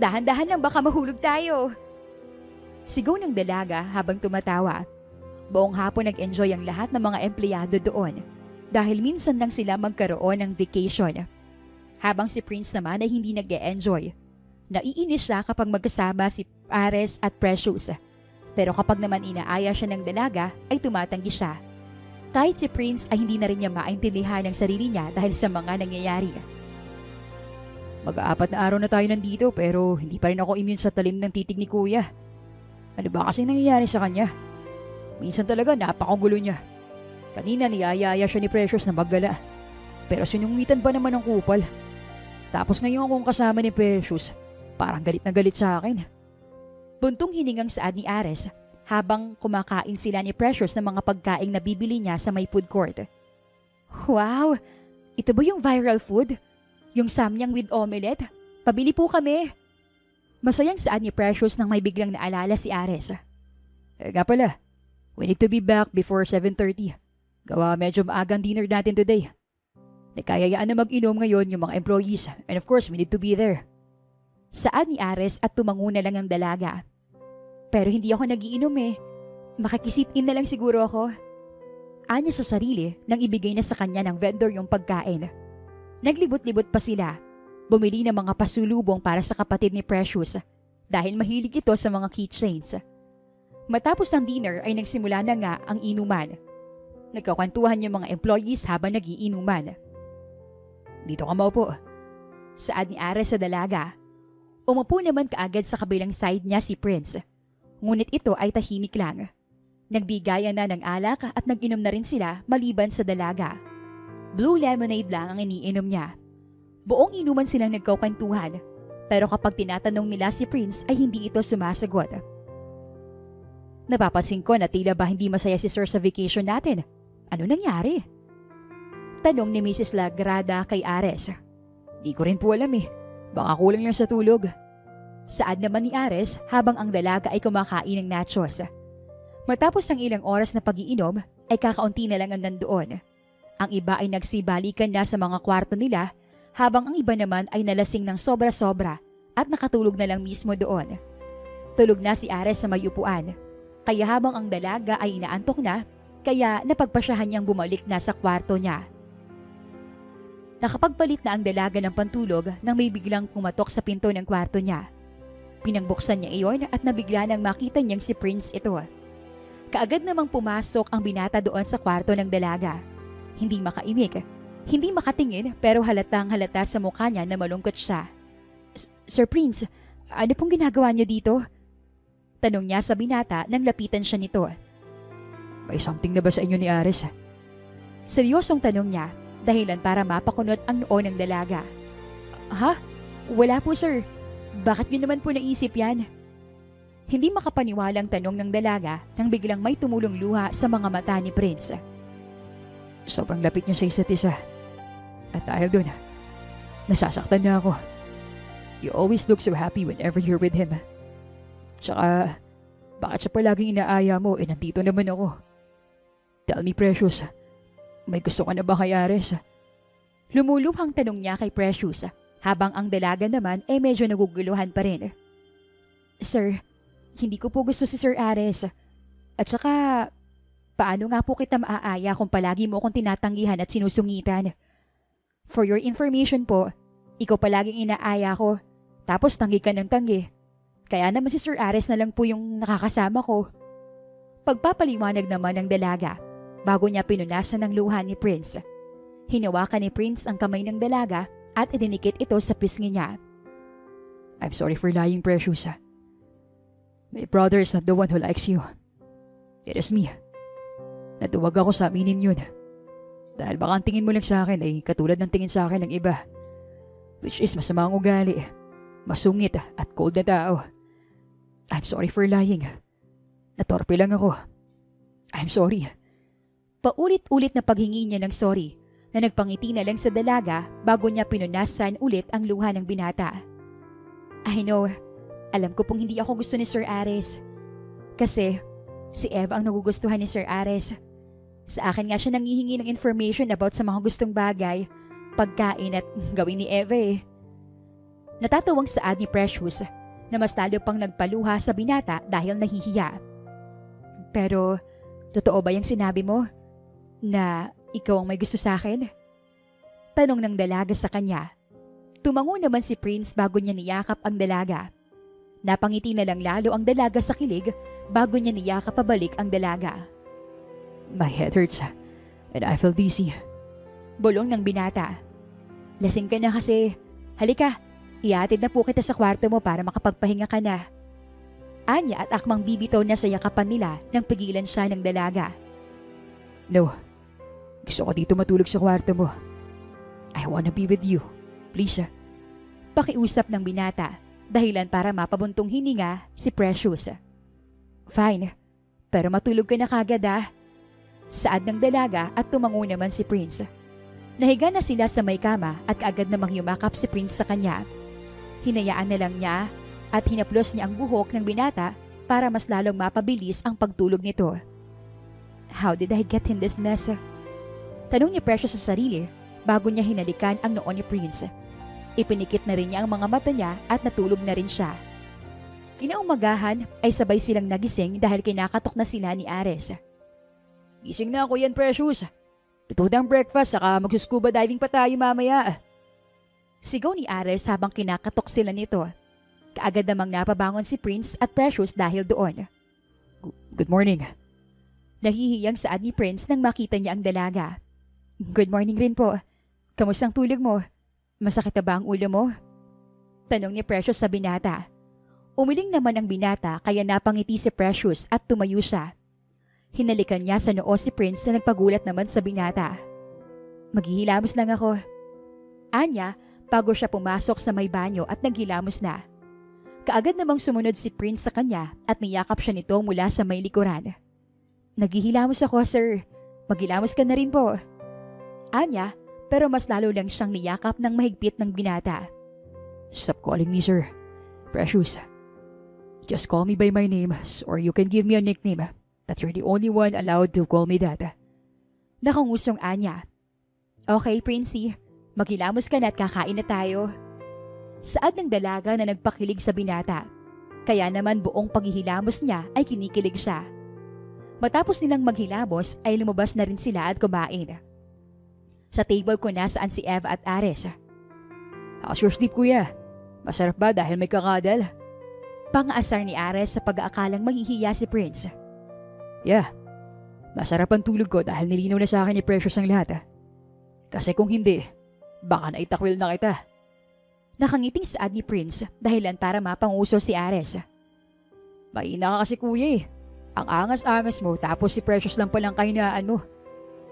Dahan-dahan lang baka mahulog tayo. Sigaw ng dalaga habang tumatawa. Buong hapon nag-enjoy ang lahat ng mga empleyado doon dahil minsan lang sila magkaroon ng vacation. Habang si Prince naman ay hindi nag-e-enjoy. Naiinis siya kapag magkasama si Ares at Precious. Pero kapag naman inaaya siya ng dalaga ay tumatanggi siya. Kahit si Prince ay hindi na rin niya maintindihan ang sarili niya dahil sa mga nangyayari. Mag-aapat na araw na tayo nandito pero hindi pa rin ako immune sa talim ng titig ni Kuya. Ano ba kasing nangyayari sa kanya? Minsan talaga napakagulo niya. Kanina niyayaya siya ni Precious na maggala. Pero sinungitan pa naman ng kupal. Tapos ngayon akong kasama ni Precious, parang galit na galit sa akin. Buntong hiningang saad ni Ares habang kumakain sila ni Precious ng mga pagkaing nabibili niya sa may food court. Wow! Ito ba yung viral food? Yung samyang with omelette? Pabili po kami! Masayang saad ni Precious nang may biglang naalala si Ares. Nga pala, we need to be back before 7:30. Gawa medyo maagang dinner natin today. Nagkayayaan na mag-inom ngayon yung mga employees and of course we need to be there. Saad ni Ares at tumango na lang ang dalaga. Pero hindi ako nagiinom eh. Makikisit-in na lang siguro ako. Anya sa sarili nang ibigay na sa kanya ng vendor yung pagkain. Naglibot-libot pa sila. Bumili ng mga pasulubong para sa kapatid ni Precious dahil mahilig ito sa mga keychains. Matapos ang dinner ay nagsimula na nga ang inuman. Nagkakwentuhan yung mga employees habang nagiinuman. Dito ka maupo. Saad ni Ares sa dalaga. Umupo naman kaagad sa kabilang side niya si Prince. Ngunit ito ay tahimik lang. Nagbigayan na ng alak at nag-inom na rin sila maliban sa dalaga. Blue lemonade lang ang iniinom niya. Buong inuman silang nagkukwentuhan. Pero kapag tinatanong nila si Prince ay hindi ito sumasagot. Napapansin ko na tila ba hindi masaya si Sir sa vacation natin. Ano nangyari? Tanong ni Mrs. Lagrada kay Ares. Di ko rin po alam eh. Baka kulang lang sa tulog. Saad naman ni Ares habang ang dalaga ay kumakain ng nachos. Matapos ang ilang oras na pag-iinom ay kakaunti na lang ang nandoon. Ang iba ay nagsibalikan na sa mga kwarto nila habang ang iba naman ay nalasing ng sobra-sobra at nakatulog na lang mismo doon. Tulog na si Ares sa may upuan. Kaya habang ang dalaga ay inaantok na, kaya napagpasyahan niyang bumalik na sa kwarto niya. Nakapagpalit na ang dalaga ng pantulog nang may biglang pumatok sa pinto ng kwarto niya. Pinangbuksan niya iyon at nabigla nang makita niyang si Prince ito. Kaagad namang pumasok ang binata doon sa kwarto ng dalaga. Hindi makaimik, hindi makatingin pero halatang halata sa mukha niya na malungkot siya. Sir Prince, ano pong ginagawa niyo dito? Tanong niya sa binata nang lapitan siya nito. May something na ba sa inyo ni Ares? Seryosong tanong niya, dahilan para mapakunot ang noo ng dalaga. Ha? Wala po sir. Bakit niyo naman po naisip yan? Hindi makapaniwalang tanong ng dalaga nang biglang may tumulong luha sa mga mata ni Prince. Sobrang lapit niyo sa isa't isa. At dahil doon, nasasaktan na ako. You always look so happy whenever you're with him. Tsaka, bakit siya palaging inaaya mo nandito naman ako? Tell me, Precious, may gusto ka na ba kay Ares? Lumuluhang tanong niya kay Precious habang ang dalaga naman medyo naguguluhan pa rin. Sir, hindi ko po gusto si Sir Ares. At saka, paano nga po kita maaaya kung palagi mo akong tinatanggihan at sinusungitan? For your information po, ikaw palaging inaaya ko, tapos tanggi ka ng tanggi. Kaya naman si Sir Ares na lang po yung nakakasama ko. Pagpapaliwanag naman ng dalaga, bago niya pinunasan ng luha ni Prince. Hinawakan ni Prince ang kamay ng dalaga at idinikit ito sa pisngi niya. I'm sorry for lying, Precious. My brother is not the one who likes you. It is me. Natuwag ako sa aminin yun. Dahil baka ang tingin mo lang sa akin ay katulad ng tingin sa akin ng iba. Which is masama ang ugali, masungit at cold na tao. I'm sorry for lying. Natorpe lang ako. I'm sorry. Paulit-ulit na paghingi niya ng sorry na nagpangiti na lang sa dalaga bago niya pinunasan ulit ang luha ng binata. I know, alam ko pong hindi ako gusto ni Sir Ares. Kasi si Eva ang nagugustuhan ni Sir Ares. Sa akin nga siya nanghihingi ng information about sa mga gustong bagay, pagkain at gawin ni Eva eh. Natatawang saad ni Precious na mas talo pang nagpaluha sa binata dahil nahihiya. Pero, totoo ba yung sinabi mo? Na ikaw ang may gusto sa akin? Tanong ng dalaga sa kanya. Tumango naman si Prince bago niya niyakap ang dalaga. Napangiti na lang lalo ang dalaga sa kilig bago niya niyakap pabalik ang dalaga. My head hurts and I feel dizzy. Bulong ng binata. Lasing ka na kasi. Halika, iatid na po kita sa kwarto mo para makapagpahinga ka na. Anya at akmang bibitaw na sa yakapan nila nang pigilan siya ng dalaga. No, gusto ko dito matulog sa kwarto mo. I wanna be with you. Please. Pakiusap ng binata, dahilan para mapabuntong hininga si Precious. Fine, pero matulog ka na kagad ah. Saad ng dalaga at tumango naman si Prince. Nahiga na sila sa may kama at kaagad namang yumakap si Prince sa kanya. Hinayaan na lang niya at hinaplos niya ang buhok ng binata para mas lalong mapabilis ang pagtulog nito. How did I get in this mess? Tanong ni Precious sa sarili bago niya hinalikan ang noo ni Prince. Ipinikit na rin niya ang mga mata niya at natulog na rin siya. Kinaumagahan ay sabay silang nagising dahil kinakatok na sila ni Ares. Gising na ako yan, Precious. Luto ng breakfast saka magsuscuba diving pa tayo mamaya. Sigaw ni Ares habang kinakatok sila nito. Kaagad namang napabangon si Prince at Precious dahil doon. Good morning. Nahihiyang saad ni Prince nang makita niya ang dalaga. Good morning rin po. Kamusta ang tulog mo? Masakit na ba ang ulo mo? Tanong ni Precious sa binata. Umiling naman ang binata kaya napangiti si Precious at tumayo siya. Hinalikan niya sa noo si Prince na nagpagulat naman sa binata. Maghihilamos lang ako. Anya, bago siya pumasok sa may banyo at naghilamos na. Kaagad namang sumunod si Prince sa kanya at niyakap siya nito mula sa may likuran. Naghihilamos ako, sir. Maghilamos ka na rin po. Anya, pero mas lalo lang siyang niyakap ng mahigpit ng binata. Stop calling me sir. Precious. Just call me by my name or you can give me a nickname that you're the only one allowed to call me that. Nakangusong Anya. Okay, Princey. Maghilamos ka na at kakain na tayo. Saad ng dalaga na nagpakilig sa binata. Kaya naman buong paghihilamos niya ay kinikilig siya. Matapos nilang maghilamos ay lumabas na rin sila at kumain. Sa table ko na saan si Eva at Ares. How's your sleep kuya? Masarap ba dahil may kakadal? Pang-aasar ni Ares sa pag-aakalang mahihiya si Prince. Yeah, masarap ang tulog ko dahil nilinaw na sa akin ni Precious ang lahat. Kasi kung hindi, baka naitakwil na kita. Nakangiting saad ni Prince dahilan para mapanguso si Ares. Mahina ka kasi kuya eh. Ang angas-angas mo tapos si Precious lang palang kahinaan mo.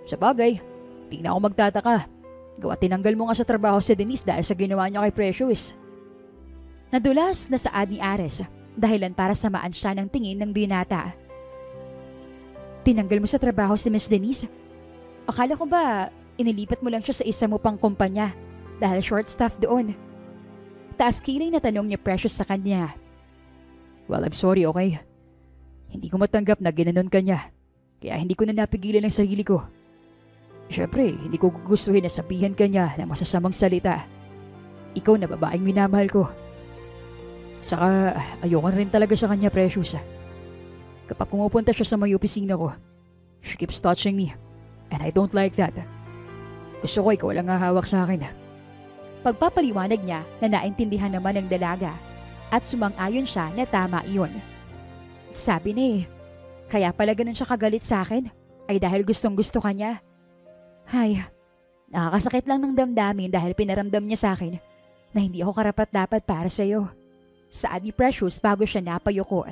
Sa bagay, di na ako magtataka. Gawa tinanggal mo nga sa trabaho si Denise dahil sa ginawa niya kay Precious. Nadulas na saad ni Ares dahilan para samaan siya ng tingin ng binata. Tinanggal mo sa trabaho si Miss Denise? Akala ko ba inilipat mo lang siya sa isa mo pang kumpanya dahil short staff doon? Taas kilay na tanong ni Precious sa kanya. Well, I'm sorry, okay? Hindi ko matanggap na ginanon ka niya. Kaya hindi ko na napigilan ang sarili ko. Siyempre, hindi ko gugustuhin na sabihan ka niya ng masasamang salita. Ikaw na babaeng minamahal ko. Saka, ayoko na rin talaga sa kanya, Precious. Kapag pumupunta siya sa may opisina ko, she keeps touching me. And I don't like that. Gusto ko ikaw lang hahawak sa akin. Pagpapaliwanag niya na naintindihan naman ng dalaga at sumang-ayon siya na tama iyon. Sabi niya kaya pala ganun siya kagalit sa akin ay dahil gustong gusto ka niya. Ay, nakakasakit lang ng damdamin dahil pinaramdam niya sa akin na hindi ako karapat-dapat para sa iyo. Saad ni Precious bago siya napayuko.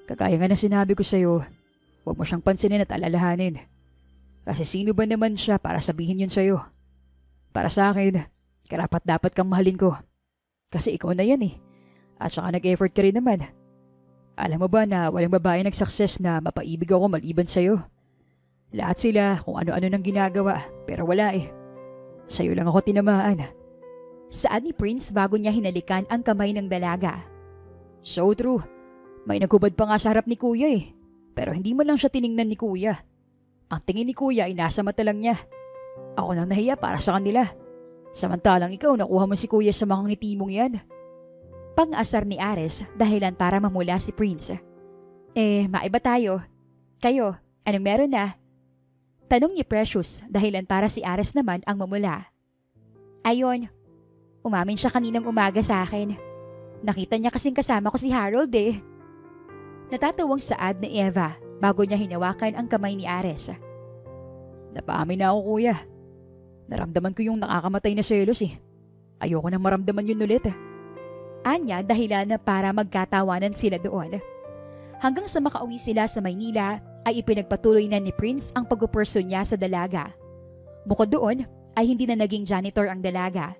Kagaya nga na sinabi ko sa iyo, huwag mo siyang pansinin at alalahanin. Kasi sino ba naman siya para sabihin yun sa iyo? Para sa akin, karapat-dapat kang mahalin ko. Kasi ikaw na yan eh. At saka nag-effort ka rin naman. Alam mo ba na walang babae nag-success na mapaibig ako maliban sa'yo? Lahat sila kung ano-ano nang ginagawa, pero wala eh. Sa'yo lang ako tinamaan. Saad ni Prince bago niya hinalikan ang kamay ng dalaga. So true. May naghubad pa nga sa harap ni kuya eh. Pero hindi mo lang siya tiningnan ni kuya. Ang tingin ni kuya ay nasa mata lang niya. Ako nang nahiya para sa kanila. Samantalang ikaw nakuha mo si kuya sa mga ngiti mong yan. Pang-asar ni Ares dahilan para mamula si Prince. Maiba tayo. Kayo, anong meron na? Tanong ni Precious dahilan para si Ares naman ang mamula. Ayon, umamin siya kaninang umaga sa akin. Nakita niya kasing kasama ko si Harold eh. Natatawang saad ni Eva bago niya hinawakan ang kamay ni Ares. Napaamin na ako kuya. Naramdaman ko yung nakakamatay na selos eh. Ayoko nang maramdaman yun ulit. Anya dahilan na para magkatawanan sila doon. Hanggang sa makauwi sila sa Maynila ay ipinagpatuloy na ni Prince ang pagpupurso niya sa dalaga. Bukod doon ay hindi na naging janitor ang dalaga.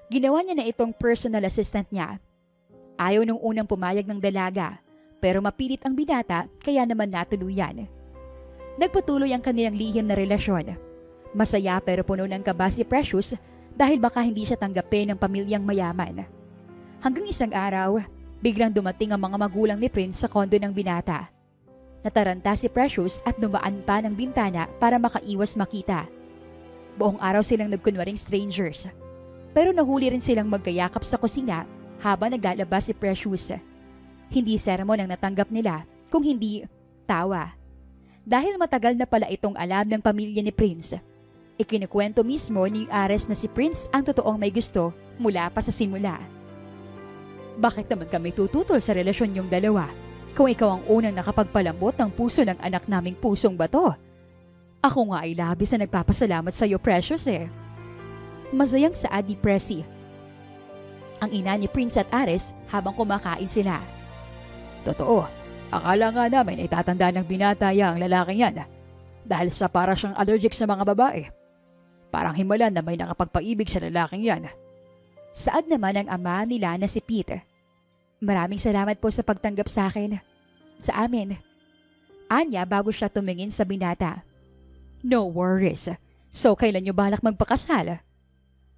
Ginawa niya na itong personal assistant niya. Ayaw nung unang pumayag ng dalaga pero mapilit ang binata kaya naman natuluyan. Nagpatuloy ang kanilang lihim na relasyon. Masaya pero puno ng kaba si Precious dahil baka hindi siya tanggapin ng pamilyang mayaman. Hanggang isang araw, biglang dumating ang mga magulang ni Prince sa kondo ng binata. Nataranta si Precious at dumaan pa ng bintana para makaiwas makita. Buong araw silang nagkunwaring strangers. Pero nahuli rin silang magkayakap sa kusina habang naglalabas si Precious. Hindi sermon ang natanggap nila, kung hindi tawa. Dahil matagal na pala itong alam ng pamilya ni Prince. Ikinukwento mismo ni Ares na si Prince ang totoong may gusto mula pa sa simula. Bakit naman kami tututol sa relasyon yung dalawa kung ikaw ang unang nakapagpalambot ng puso ng anak naming pusong bato? Ako nga ay labis na nagpapasalamat sa iyo, Precious eh. Masayang saad ni Pressy, ang ina ni Prince at Ares habang kumakain sila. Totoo, akala nga namin ay tatanda ng binata ang lalaking yan dahil sa para siyang allergic sa mga babae. Parang himala na may nakapagpaibig sa lalaking yan. Saad naman ang ama nila na si Pete. Maraming salamat po sa pagtanggap sa akin. Sa amin. Anya bago siya tumingin sa binata. No worries. So, kailan niyo balak magpakasal?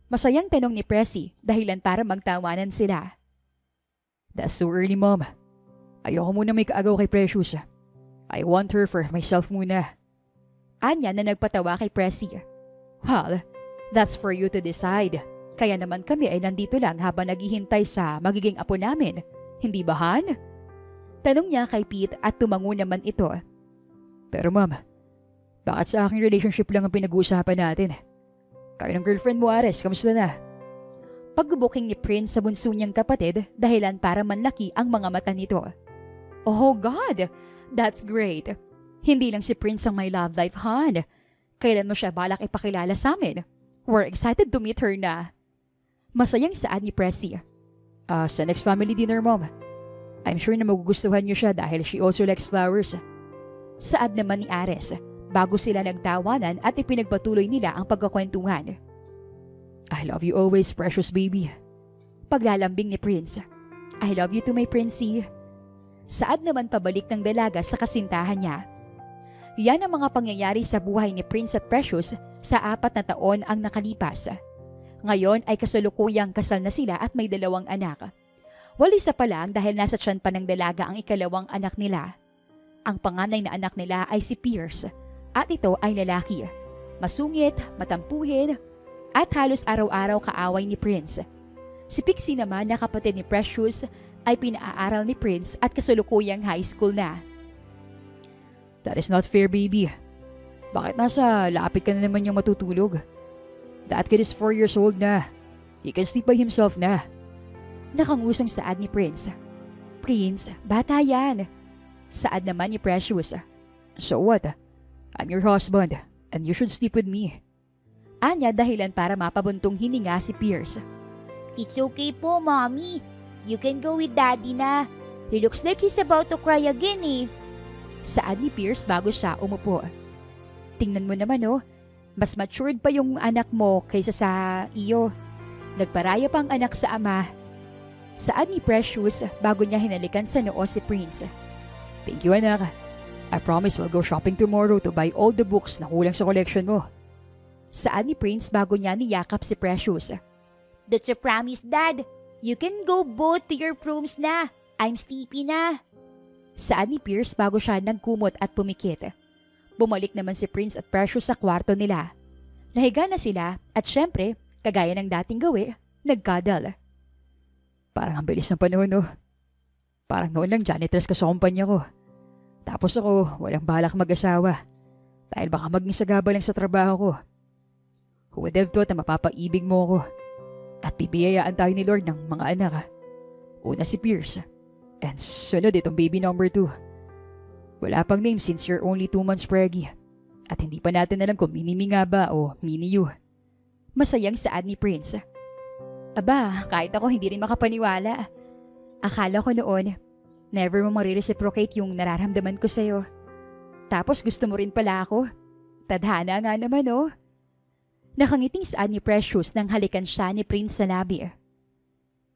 Masayang tanong ni Presi dahilan para magtawanan sila. That's so early, Mom. Ayoko muna may kaagaw kay Precious. I want her for myself muna. Anya na nagpatawa kay Presi. Well, that's for you to decide. Kaya naman kami ay nandito lang habang naghihintay sa magiging apo namin. Hindi ba, Han? Tanong niya kay Pete at tumango naman ito. Pero Mom, bakit sa aking relationship lang ang pinag-uusapan natin? Kayo ng girlfriend mo, Ares, kamusta na? Pagbubuking ni Prince sa bunso niyang kapatid dahilan para manlaki ang mga mata nito. Oh God, that's great. Hindi lang si Prince ang may love life, Han. Kailan mo siya balak ipakilala sa amin? We're excited to meet her na. Masayang saad ni Presi. Sa next family dinner, Mom. I'm sure na magugustuhan niyo siya dahil she also likes flowers. Saad naman ni Ares bago sila nagtawanan at ipinagpatuloy nila ang pagkakwentuhan. I love you always, precious baby. Paglalambing ni Prince. I love you too, my Princey. Saad naman pabalik ng dalaga sa kasintahan niya. Yan ang mga pangyayari sa buhay ni Prince at Precious sa 4 na taon ang nakalipas. Ngayon ay kasalukuyang kasal na sila at may 2 anak. Walisa pa lang dahil nasa tiyan pa ng dalaga ang ikalawang anak nila. Ang panganay na anak nila ay si Pierce at ito ay lalaki. Masungit, matampuhin at halos araw-araw kaaway ni Prince. Si Pixie naman na kapatid ni Precious ay pinaaral ni Prince at kasalukuyang high school na. That is not fair, baby. Bakit nasa lapit ka na naman yung matutulog? That kid is 4 years old na. He can sleep by himself na. Nakangusong saad ni Prince. Prince, bata yan. Saad naman ni Precious. So what? I'm your husband and you should sleep with me. Anya dahilan para mapabuntong hininga si Pierce. It's okay po, Mommy. You can go with Daddy na. He looks like he's about to cry again eh. Saad ni Pierce bago siya umupo. Tingnan mo naman oh, mas matured pa yung anak mo kaysa sa iyo. Nagparaya pa ang anak sa ama. Saad ni Precious bago niya hinalikan sa noo si Prince. Thank you, anak. I promise we'll go shopping tomorrow to buy all the books na kulang sa collection mo. Saad ni Prince bago niya niyakap si Precious. That's a promise, Dad. You can go both to your rooms na. I'm sleepy na. Saad ni Pierce bago siya nagkumot at pumikit. Bumalik naman si Prince at Precious sa kwarto nila. Nahiga na sila at syempre, kagaya ng dating gawi, nagkadal. Parang ang bilis ng panahon, no? Parang noon lang janitress ka sa kumpanya ko. Tapos ako, walang balak mag-asawa. Dahil baka maging sagaba lang sa trabaho ko. Who would have thought na mapapaibig mo ko? At bibiyayaan tayo ni Lord ng mga anak. Una si Pierce. And sunod itong baby number 2. Wala pang name since you're only 2 months preggy. At hindi pa natin alam kung mini-me nga ba o mini-you. Masayang saad ni Prince. Aba, kahit ako hindi rin makapaniwala. Akala ko noon, never mo marireciprocate yung nararamdaman ko sa'yo. Tapos gusto mo rin pala ako. Tadhana nga naman oh. Nakangiting saad ni Precious nang halikan siya ni Prince sa labi.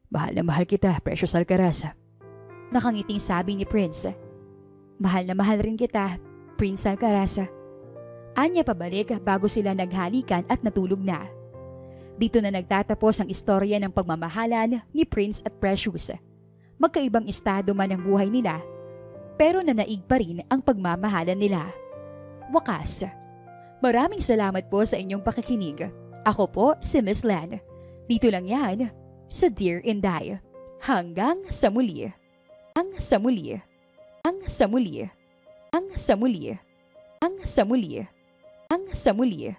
Mahal na mahal kita, Precious Alcaraz. Nakangiting sabi ni Prince. Mahal na mahal rin kita, Prince Alcaraz. Anya pabalik bago sila naghalikan at natulog na. Dito na nagtatapos ang istorya ng pagmamahalan ni Prince at Precious. Magkaibang estado man ang buhay nila, pero nanaig pa rin ang pagmamahalan nila. Wakas. Maraming salamat po sa inyong pakikinig. Ako po si Miss Len. Dito lang yan sa Dear Inday. Hanggang sa muli. Ang sa muli. Ang sa muli. Ang sa muli. Ang sa muli. Ang sa muli.